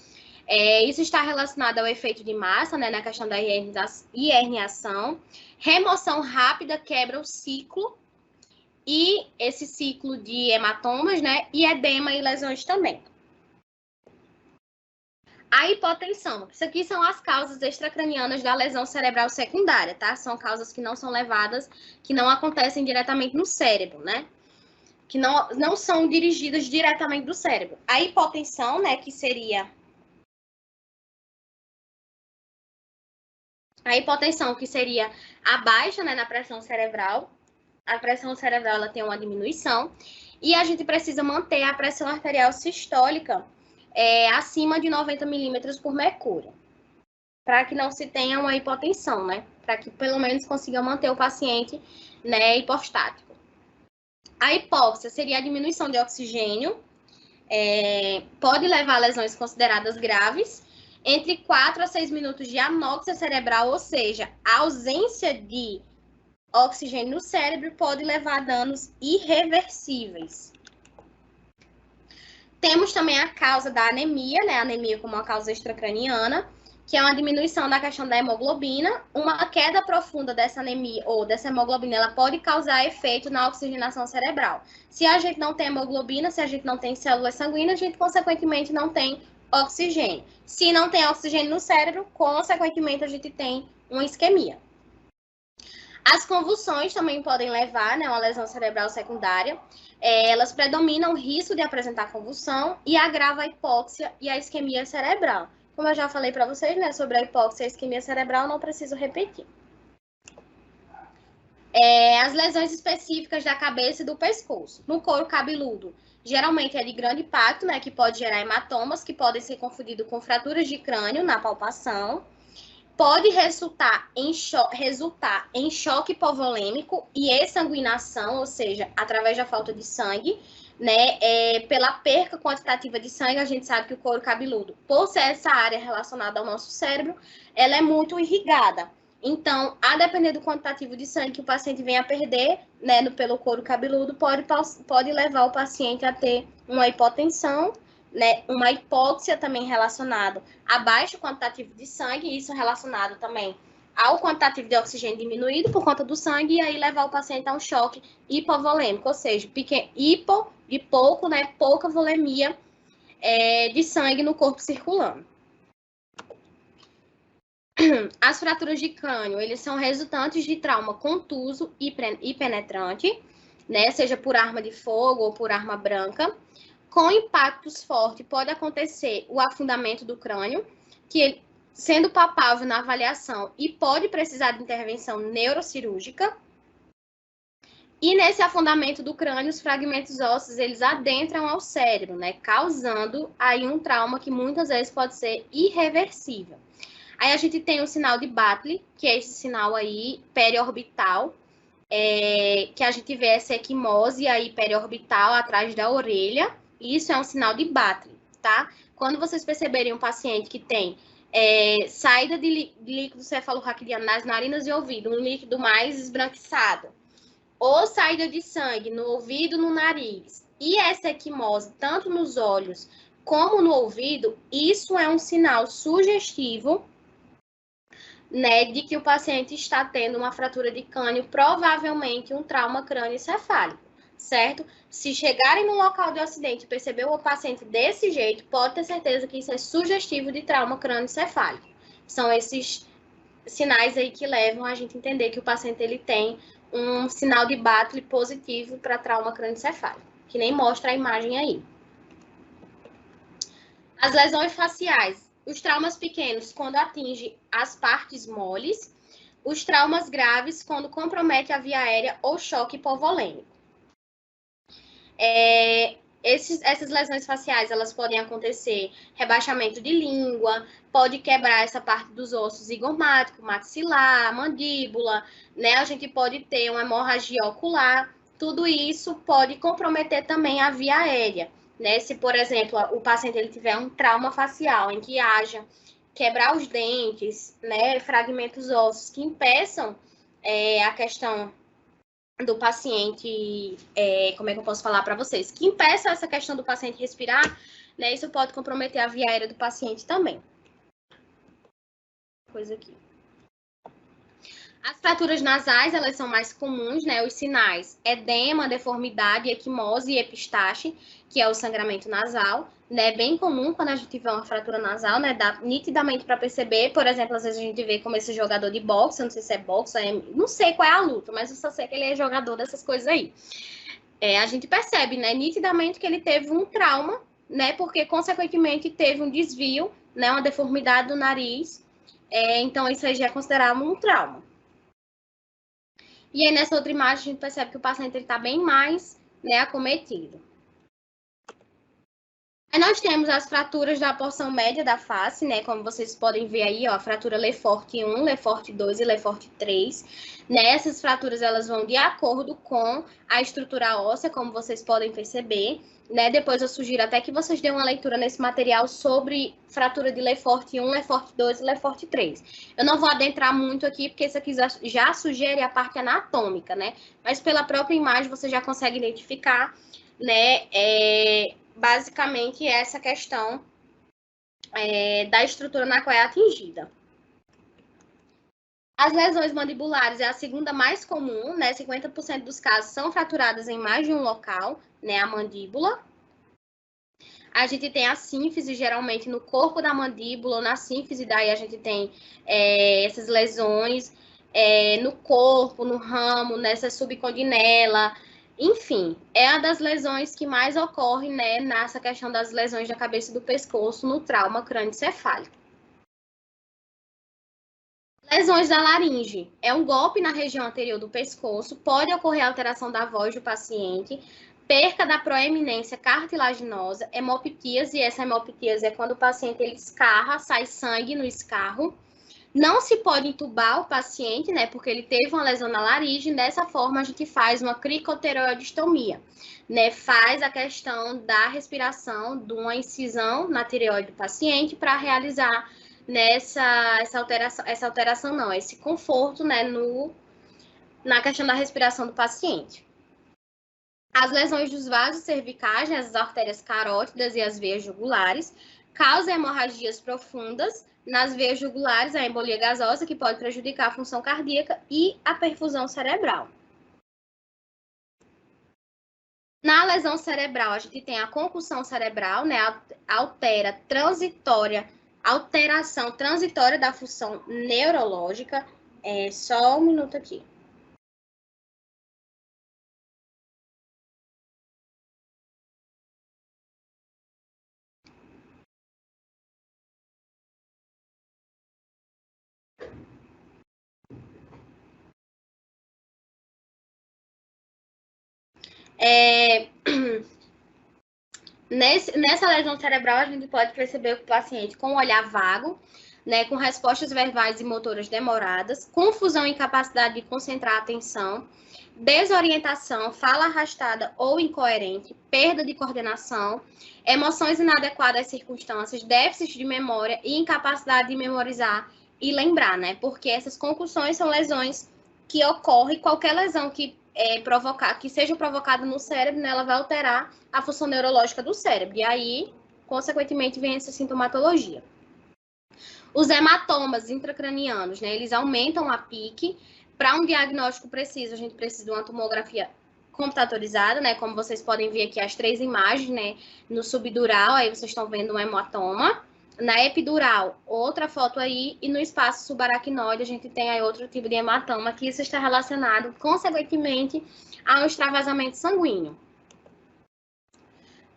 [SPEAKER 1] Isso está relacionado ao efeito de massa, né, na questão da herniação. Remoção rápida quebra o ciclo, e esse ciclo de hematomas, né, e edema e lesões também. A hipotensão. Isso aqui são as causas extracranianas da lesão cerebral secundária, tá? São causas que não são levadas, que não acontecem diretamente no cérebro, né? Que não são dirigidas diretamente do cérebro. A hipotensão, né, que seria... A hipotensão, que seria a baixa, né, na pressão cerebral. A pressão cerebral, ela tem uma diminuição. E a gente precisa manter a pressão arterial sistólica acima de 90 milímetros por mercúrio, para que não se tenha uma hipotensão, né? Para que pelo menos consiga manter o paciente, né, hipostático. A hipóxia seria a diminuição de oxigênio, pode levar a lesões consideradas graves, entre 4 a 6 minutos de anóxia cerebral, ou seja, a ausência de oxigênio no cérebro pode levar a danos irreversíveis. Temos também a causa da anemia, né? A anemia como uma causa extracraniana, que é uma diminuição da questão da hemoglobina. Uma queda profunda dessa anemia ou dessa hemoglobina, ela pode causar efeito na oxigenação cerebral. Se a gente não tem hemoglobina, se a gente não tem células sanguíneas, a gente, consequentemente, não tem oxigênio. Se não tem oxigênio no cérebro, consequentemente, a gente tem uma isquemia. As convulsões também podem levar, né, a uma lesão cerebral secundária. Elas predominam o risco de apresentar convulsão e agrava a hipóxia e a isquemia cerebral. Como eu já falei para vocês, né, sobre a hipóxia e a isquemia cerebral, não preciso repetir. As lesões específicas da cabeça e do pescoço. No couro cabeludo, geralmente é de grande impacto, né, que pode gerar hematomas, que podem ser confundidos com fraturas de crânio na palpação. Pode resultar em choque hipovolêmico e exsanguinação, ou seja, através da falta de sangue, né? Pela perca quantitativa de sangue, a gente sabe que o couro cabeludo, por ser essa área relacionada ao nosso cérebro, ela é muito irrigada. Então, a depender do quantitativo de sangue que o paciente venha a perder, né, pelo couro cabeludo, pode levar o paciente a ter uma hipotensão, né, uma hipóxia também relacionado a baixo quantitativo de sangue, isso relacionado também ao quantitativo de oxigênio diminuído por conta do sangue, e aí levar o paciente a um choque hipovolêmico, ou seja, hipo de pouco, né, pouca volemia, de sangue no corpo circulando. As fraturas de crânio, eles são resultantes de trauma contuso e penetrante, né? Seja por arma de fogo ou por arma branca. Com impactos fortes, pode acontecer o afundamento do crânio, que sendo palpável na avaliação e pode precisar de intervenção neurocirúrgica. E nesse afundamento do crânio, os fragmentos ósseos, eles adentram ao cérebro, né? Causando aí um trauma que muitas vezes pode ser irreversível. Aí a gente tem o sinal de Batley, que é esse sinal aí periorbital, que a gente vê essa equimose aí periorbital atrás da orelha. Isso é um sinal de Batley, tá? Quando vocês perceberem um paciente que tem saída de líquido cefalorraquidiano nas narinas e ouvido, um líquido mais esbranquiçado, ou saída de sangue no ouvido, no nariz, e essa equimose tanto nos olhos como no ouvido, isso é um sinal sugestivo, né, de que o paciente está tendo uma fratura de crânio, provavelmente um trauma crânioencefálico, certo? Se chegarem no local de acidente e perceber o paciente desse jeito, pode ter certeza que isso é sugestivo de trauma crânioencefálico. São esses sinais aí que levam a gente a entender que o paciente ele tem um sinal de Batley positivo para trauma crânioencefálico, que nem mostra a imagem aí. As lesões faciais. Os traumas pequenos, quando atinge as partes moles. Os traumas graves, quando compromete a via aérea ou choque hipovolêmico. Essas lesões faciais, elas podem acontecer rebaixamento de língua, pode quebrar essa parte dos ossos zigomáticos, maxilar, mandíbula, né? A gente pode ter uma hemorragia ocular. Tudo isso pode comprometer também a via aérea. Né? Se, por exemplo, o paciente ele tiver um trauma facial em que haja quebrar os dentes, né, fragmentos ósseos que impeçam a questão do paciente, como é que eu posso falar para vocês? Que impeça essa questão do paciente respirar, né? Isso pode comprometer a via aérea do paciente também. Coisa aqui. As fraturas nasais, elas são mais comuns, né? Os sinais: edema, deformidade, equimose e epistaxe, que é o sangramento nasal, né? Bem comum quando a gente tiver uma fratura nasal, né? Dá nitidamente para perceber. Por exemplo, às vezes a gente vê como esse jogador de boxe, eu não sei se é boxe, não sei qual é a luta, mas eu só sei que ele é jogador dessas coisas aí. A gente percebe, né? Nitidamente que ele teve um trauma, né? Porque, consequentemente, teve um desvio, né? Uma deformidade do nariz. Então, isso aí já é considerado um trauma. E aí, nessa outra imagem, a gente percebe que o paciente está bem mais, né, acometido. Aí nós temos as fraturas da porção média da face, né, como vocês podem ver aí, ó, a fratura Lefort 1, Lefort 2 e Lefort 3. Nessas fraturas, elas vão de acordo com a estrutura óssea, como vocês podem perceber. Né? Depois eu sugiro até que vocês dêem uma leitura nesse material sobre fratura de Lefort 1, Lefort 2 e Lefort 3. Eu não vou adentrar muito aqui, porque isso aqui já sugere a parte anatômica, né? Mas pela própria imagem você já consegue identificar, né? Basicamente essa questão da estrutura na qual é atingida. As lesões mandibulares é a segunda mais comum, né? 50% dos casos são fraturadas em mais de um local, né? A mandíbula. A gente tem a sínfise, geralmente, no corpo da mandíbula, ou na sínfise, daí a gente tem essas lesões no corpo, no ramo, nessa subcondinela. Enfim, é uma das lesões que mais ocorre, né? Nessa questão das lesões da cabeça e do pescoço, no trauma crânioencefálico. Lesões da laringe. É um golpe na região anterior do pescoço, pode ocorrer alteração da voz do paciente, perca da proeminência cartilaginosa, hemoptíase, e essa hemoptíase é quando o paciente ele escarra, sai sangue no escarro. Não se pode intubar o paciente, né, porque ele teve uma lesão na laringe, dessa forma a gente faz uma cricotireoidostomia, né, faz a questão da respiração, de uma incisão na tireoide do paciente para realizar esse conforto, né, na questão da respiração do paciente. As lesões dos vasos cervicais, né, as artérias carótidas e as veias jugulares, causam hemorragias profundas nas veias jugulares, a embolia gasosa, que pode prejudicar a função cardíaca e a perfusão cerebral. Na lesão cerebral, a gente tem a concussão cerebral, né? Alteração transitória da função neurológica. Só um minuto aqui. Nessa lesão cerebral, a gente pode perceber o paciente com olhar vago, né, com respostas verbais e motoras demoradas, confusão e incapacidade de concentrar a atenção, desorientação, fala arrastada ou incoerente, perda de coordenação, emoções inadequadas às circunstâncias, déficit de memória e incapacidade de memorizar e lembrar, né? Porque essas concussões são lesões que ocorrem, qualquer lesão que seja provocada no cérebro, né, ela vai alterar a função neurológica do cérebro. E aí, consequentemente, vem essa sintomatologia. Os hematomas intracranianos, né, eles aumentam a pique. Para um diagnóstico preciso, a gente precisa de uma tomografia computadorizada, né, como vocês podem ver aqui as 3 imagens, né, no subdural, aí vocês estão vendo um hematoma. Na epidural, outra foto aí, e no espaço subaracnoide, a gente tem aí outro tipo de hematoma, que isso está relacionado, consequentemente, ao extravasamento sanguíneo.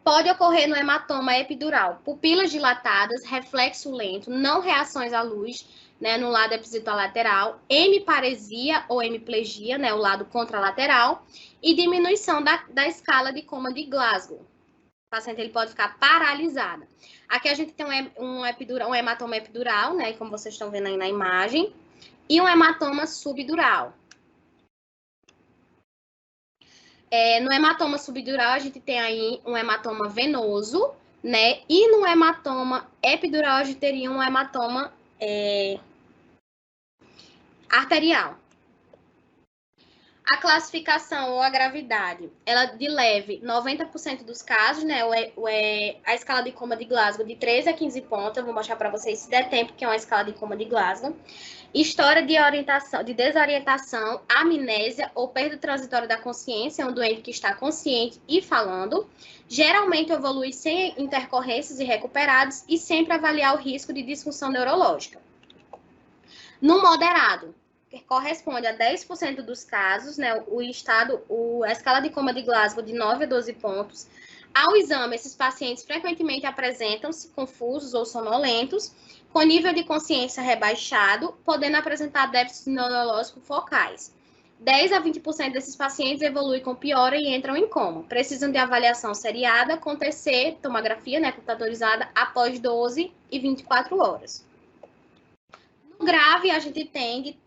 [SPEAKER 1] Pode ocorrer no hematoma epidural pupilas dilatadas, reflexo lento, não reações à luz, né, no lado episitolateral, hemiparesia ou hemiplegia, né, o lado contralateral, e diminuição da escala de coma de Glasgow. O paciente ele pode ficar paralisado. Aqui a gente tem um hematoma epidural, né, como vocês estão vendo aí na imagem, e um hematoma subdural. No hematoma subdural, a gente tem aí um hematoma venoso, né, e no hematoma epidural, a gente teria um hematoma arterial. A classificação ou a gravidade, ela de leve, 90% dos casos, né? A escala de coma de Glasgow de 13 a 15 pontos, eu vou mostrar para vocês se der tempo, que é uma escala de coma de Glasgow. História de desorientação, amnésia ou perda transitória da consciência, é um doente que está consciente e falando. Geralmente evolui sem intercorrências irrecuperadas e sempre avaliar o risco de disfunção neurológica. No moderado, que corresponde a 10% dos casos, né, a escala de coma de Glasgow de 9 a 12 pontos. Ao exame, esses pacientes frequentemente apresentam-se confusos ou sonolentos, com nível de consciência rebaixado, podendo apresentar déficits neurológicos focais. 10 a 20% desses pacientes evoluem com piora e entram em coma. Precisam de avaliação seriada com TC, tomografia, né, computadorizada, após 12 e 24 horas. No grave, a gente tem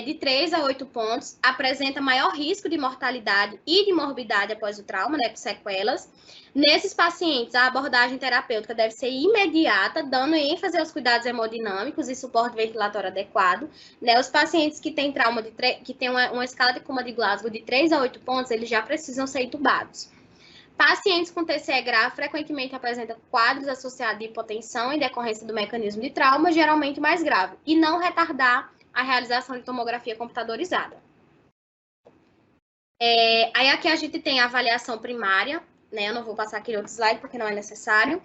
[SPEAKER 1] de 3 a 8 pontos, apresenta maior risco de mortalidade e de morbidade após o trauma, né, com sequelas. Nesses pacientes, a abordagem terapêutica deve ser imediata, dando ênfase aos cuidados hemodinâmicos e suporte ventilatório adequado. Né, os pacientes que têm trauma, que têm uma escala de coma de Glasgow de 3 a 8 pontos, eles já precisam ser intubados. Pacientes com TCE grave frequentemente apresentam quadros associados de hipotensão em decorrência do mecanismo de trauma, geralmente mais grave, e não retardar a realização de tomografia computadorizada. Aí aqui a gente tem a avaliação primária, né? Eu não vou passar aquele outro slide porque não é necessário.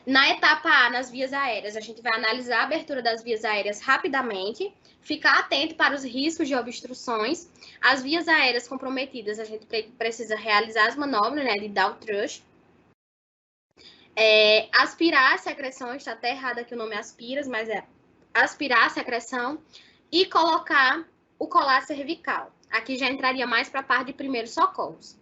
[SPEAKER 1] Na etapa A, nas vias aéreas, a gente vai analisar a abertura das vias aéreas rapidamente, ficar atento para os riscos de obstruções. As vias aéreas comprometidas, a gente precisa realizar as manobras, né, de Daltrous. Aspirar a secreção, está até errado aqui o nome aspiras, mas é aspirar a secreção e colocar o colar cervical. Aqui já entraria mais para a parte de primeiros socorros.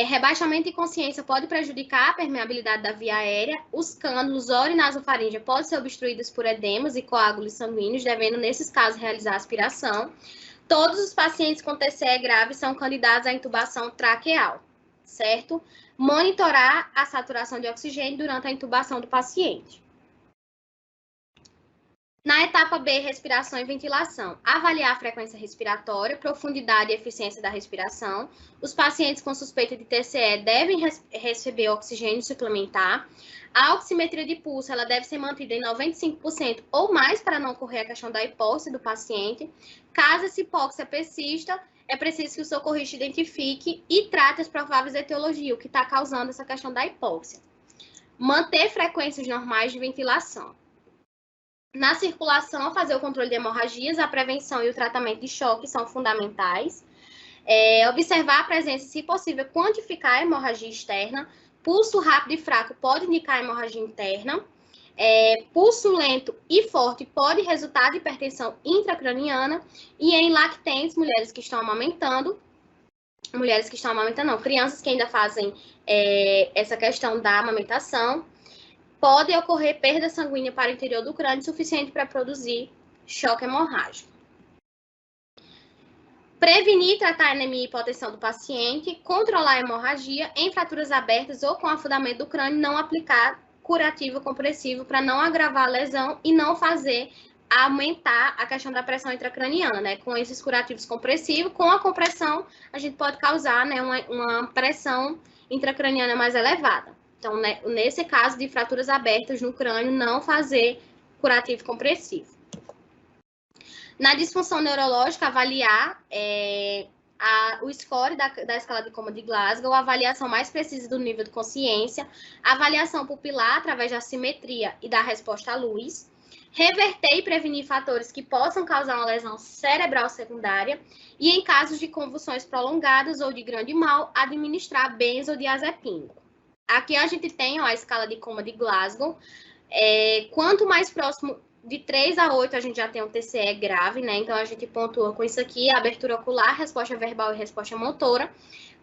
[SPEAKER 1] Rebaixamento de consciência pode prejudicar a permeabilidade da via aérea. Os cânulos orinasofaríngea podem ser obstruídos por edemas e coágulos sanguíneos, devendo, nesses casos, realizar aspiração. Todos os pacientes com TCE grave são candidatos à intubação traqueal, certo? Monitorar a saturação de oxigênio durante a intubação do paciente. Na etapa B, respiração e ventilação, avaliar a frequência respiratória, profundidade e eficiência da respiração. Os pacientes com suspeita de TCE devem receber oxigênio suplementar. A oximetria de pulso ela deve ser mantida em 95% ou mais para não ocorrer a questão da hipóxia do paciente. Caso essa hipóxia persista, é preciso que o socorrista identifique e trate as prováveis etiologias, o que está causando essa questão da hipóxia. Manter frequências normais de ventilação. Na circulação, fazer o controle de hemorragias, a prevenção e o tratamento de choque são fundamentais. Observar a presença, se possível, quantificar a hemorragia externa. Pulso rápido e fraco pode indicar a hemorragia interna. Pulso lento e forte pode resultar de hipertensão intracraniana. E em lactentes, crianças que ainda fazem essa questão da amamentação, pode ocorrer perda sanguínea para o interior do crânio suficiente para produzir choque hemorrágico. Prevenir e tratar a anemia e hipotensão do paciente, controlar a hemorragia em fraturas abertas ou com afundamento do crânio, não aplicar curativo compressivo para não agravar a lesão e não fazer aumentar a questão da pressão intracraniana, né? Com esses curativos compressivos, com a compressão, a gente pode causar, né, uma pressão intracraniana mais elevada. Então, né, nesse caso de fraturas abertas no crânio, não fazer curativo compressivo. Na disfunção neurológica, avaliar o score da escala de coma de Glasgow, a avaliação mais precisa do nível de consciência, avaliação pupilar através da assimetria e da resposta à luz, reverter e prevenir fatores que possam causar uma lesão cerebral secundária e, em casos de convulsões prolongadas ou de grande mal, administrar benzodiazepínico. Aqui a gente tem a escala de coma de Glasgow. Quanto mais próximo de 3 a 8, a gente já tem um TCE grave, né? Então, a gente pontua com isso aqui, a abertura ocular, resposta verbal e resposta motora.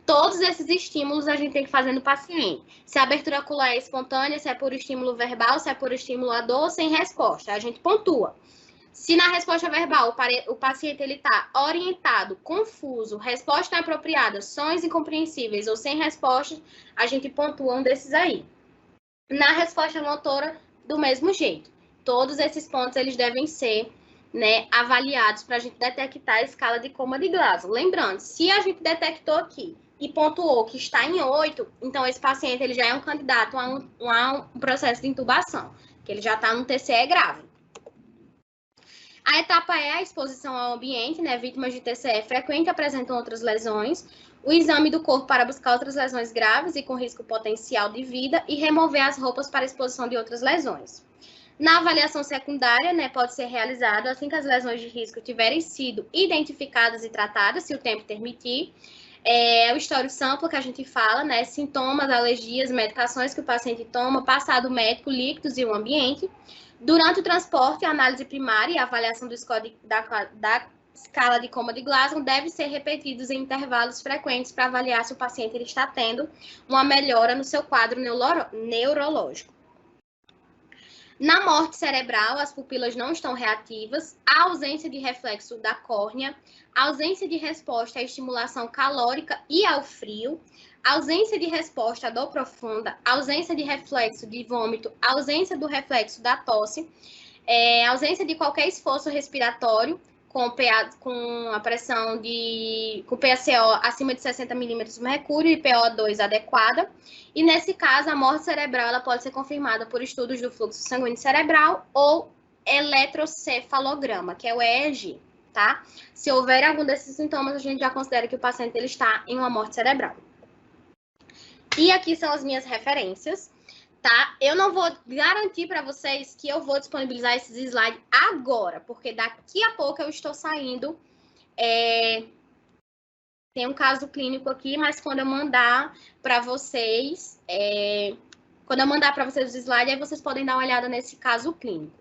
[SPEAKER 1] Todos esses estímulos a gente tem que fazer no paciente. Se a abertura ocular é espontânea, se é por estímulo verbal, se é por estímulo à dor, sem resposta, a gente pontua. Se na resposta verbal o paciente está orientado, confuso, resposta inapropriada, sons incompreensíveis ou sem resposta, a gente pontua um desses aí. Na resposta motora, do mesmo jeito. Todos esses pontos eles devem ser, né, avaliados para a gente detectar a escala de coma de Glasgow. Lembrando, se a gente detectou aqui e pontuou que está em 8, então esse paciente ele já é um candidato a um processo de intubação, que ele já está no TCE grave. A etapa é a exposição ao ambiente, né? Vítimas de TCE frequente apresentam outras lesões, o exame do corpo para buscar outras lesões graves e com risco potencial de vida e remover as roupas para exposição de outras lesões. Na avaliação secundária, né, pode ser realizado assim que as lesões de risco tiverem sido identificadas e tratadas, se o tempo permitir. O histórico sample que a gente fala, né, sintomas, alergias, medicações que o paciente toma, passado médico, líquidos e o ambiente. Durante o transporte, a análise primária e a avaliação do score da escala de coma de Glasgow devem ser repetidos em intervalos frequentes para avaliar se o paciente ele está tendo uma melhora no seu quadro neurológico. Na morte cerebral, as pupilas não estão reativas, a ausência de reflexo da córnea, a ausência de resposta à estimulação calórica e ao frio, ausência de resposta à dor profunda, ausência de reflexo de vômito, ausência do reflexo da tosse, ausência de qualquer esforço respiratório, com a pressão com PaCO acima de 60 milímetros de mercúrio e PO2 adequada. E nesse caso, a morte cerebral ela pode ser confirmada por estudos do fluxo sanguíneo cerebral ou eletrocefalograma, que é o EEG, tá? Se houver algum desses sintomas, a gente já considera que o paciente ele está em uma morte cerebral. E aqui são as minhas referências. Tá? Eu não vou garantir para vocês que eu vou disponibilizar esses slides agora, porque daqui a pouco eu estou saindo. Tem um caso clínico aqui, mas quando eu mandar para vocês, os slides, aí vocês podem dar uma olhada nesse caso clínico,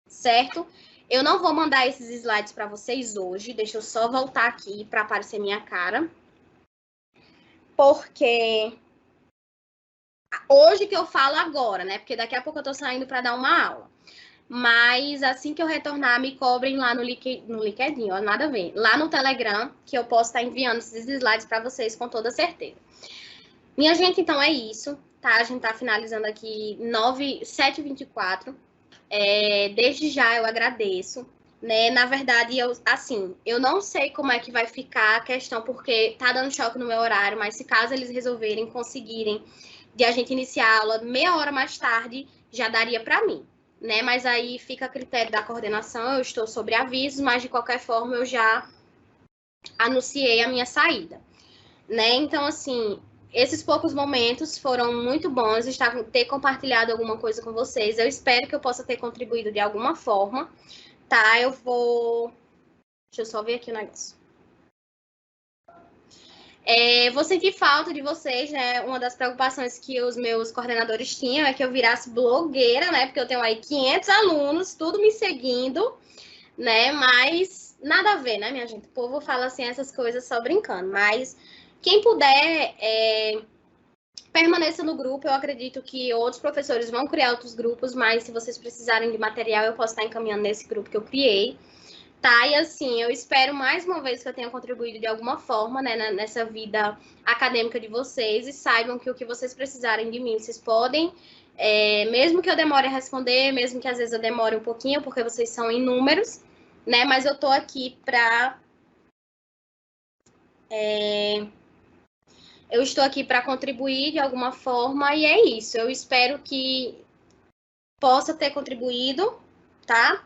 [SPEAKER 1] certo? Eu não vou mandar esses slides para vocês hoje, deixa eu só voltar aqui para aparecer minha cara, porque hoje que eu falo agora, né? Porque daqui a pouco eu tô saindo para dar uma aula. Mas assim que eu retornar, me cobrem lá no LinkedIn, ó, nada a ver. Lá no Telegram, que eu posso estar enviando esses slides para vocês com toda certeza. Minha gente, então é isso, tá? A gente tá finalizando aqui 7h24. Desde já eu agradeço, né? Na verdade, eu não sei como é que vai ficar a questão, porque tá dando choque no meu horário, mas se caso eles resolverem, conseguirem de a gente iniciar a aula meia hora mais tarde, já daria para mim, né? Mas aí fica a critério da coordenação, eu estou sobre avisos, mas de qualquer forma eu já anunciei a minha saída, né? Então, assim, esses poucos momentos foram muito bons, ter compartilhado alguma coisa com vocês. Eu espero que eu possa ter contribuído de alguma forma, tá? Deixa eu só ver aqui o negócio. Vou sentir falta de vocês, né? Uma das preocupações que os meus coordenadores tinham é que eu virasse blogueira, né? Porque eu tenho aí 500 alunos, tudo me seguindo, né? Mas nada a ver, né, minha gente? O povo fala assim essas coisas só brincando. Mas quem puder, permaneça no grupo. Eu acredito que outros professores vão criar outros grupos, mas se vocês precisarem de material, eu posso estar encaminhando nesse grupo que eu criei. Tá, e assim, eu espero mais uma vez que eu tenha contribuído de alguma forma, né, nessa vida acadêmica de vocês, e saibam que o que vocês precisarem de mim, vocês podem, mesmo que eu demore a responder, mesmo que às vezes eu demore um pouquinho, porque vocês são inúmeros, né, mas eu tô aqui eu estou aqui para contribuir de alguma forma, e é isso. Eu espero que possa ter contribuído, tá?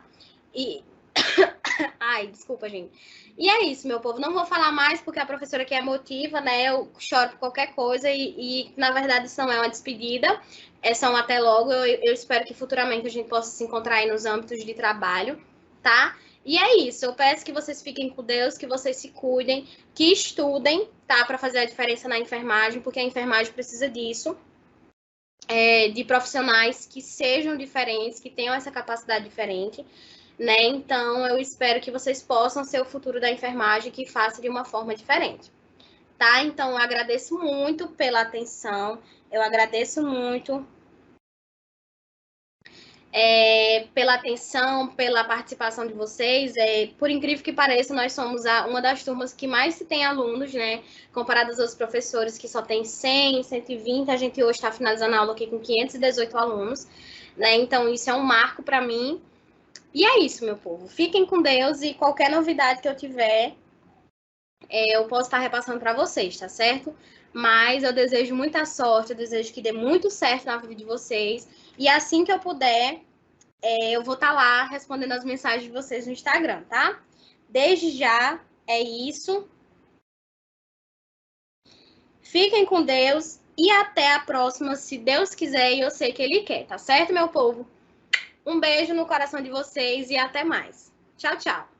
[SPEAKER 1] Ai, desculpa, gente. E é isso, meu povo. Não vou falar mais porque a professora aqui é emotiva, né? Eu choro por qualquer coisa e na verdade, isso não é uma despedida. É só um até logo. Eu espero que futuramente a gente possa se encontrar aí nos âmbitos de trabalho, tá? E é isso. Eu peço que vocês fiquem com Deus, que vocês se cuidem, que estudem, tá? Para fazer a diferença na enfermagem, porque a enfermagem precisa disso. De profissionais que sejam diferentes, que tenham essa capacidade diferente. Né? Então, eu espero que vocês possam ser o futuro da enfermagem que faça de uma forma diferente, tá? Então, eu agradeço muito pela atenção, eu agradeço muito pela atenção, pela participação de vocês. Por incrível que pareça, nós somos uma das turmas que mais se tem alunos, né? Comparado aos outros professores que só tem 100, 120, a gente hoje está finalizando a aula aqui com 518 alunos, né? Então, isso é um marco para mim. E é isso, meu povo. Fiquem com Deus e qualquer novidade que eu tiver, eu posso estar repassando para vocês, tá certo? Mas eu desejo muita sorte, eu desejo que dê muito certo na vida de vocês. E assim que eu puder, eu vou estar lá respondendo as mensagens de vocês no Instagram, tá? Desde já, é isso. Fiquem com Deus e até a próxima, se Deus quiser e eu sei que Ele quer, tá certo, meu povo? Um beijo no coração de vocês e até mais. Tchau, tchau.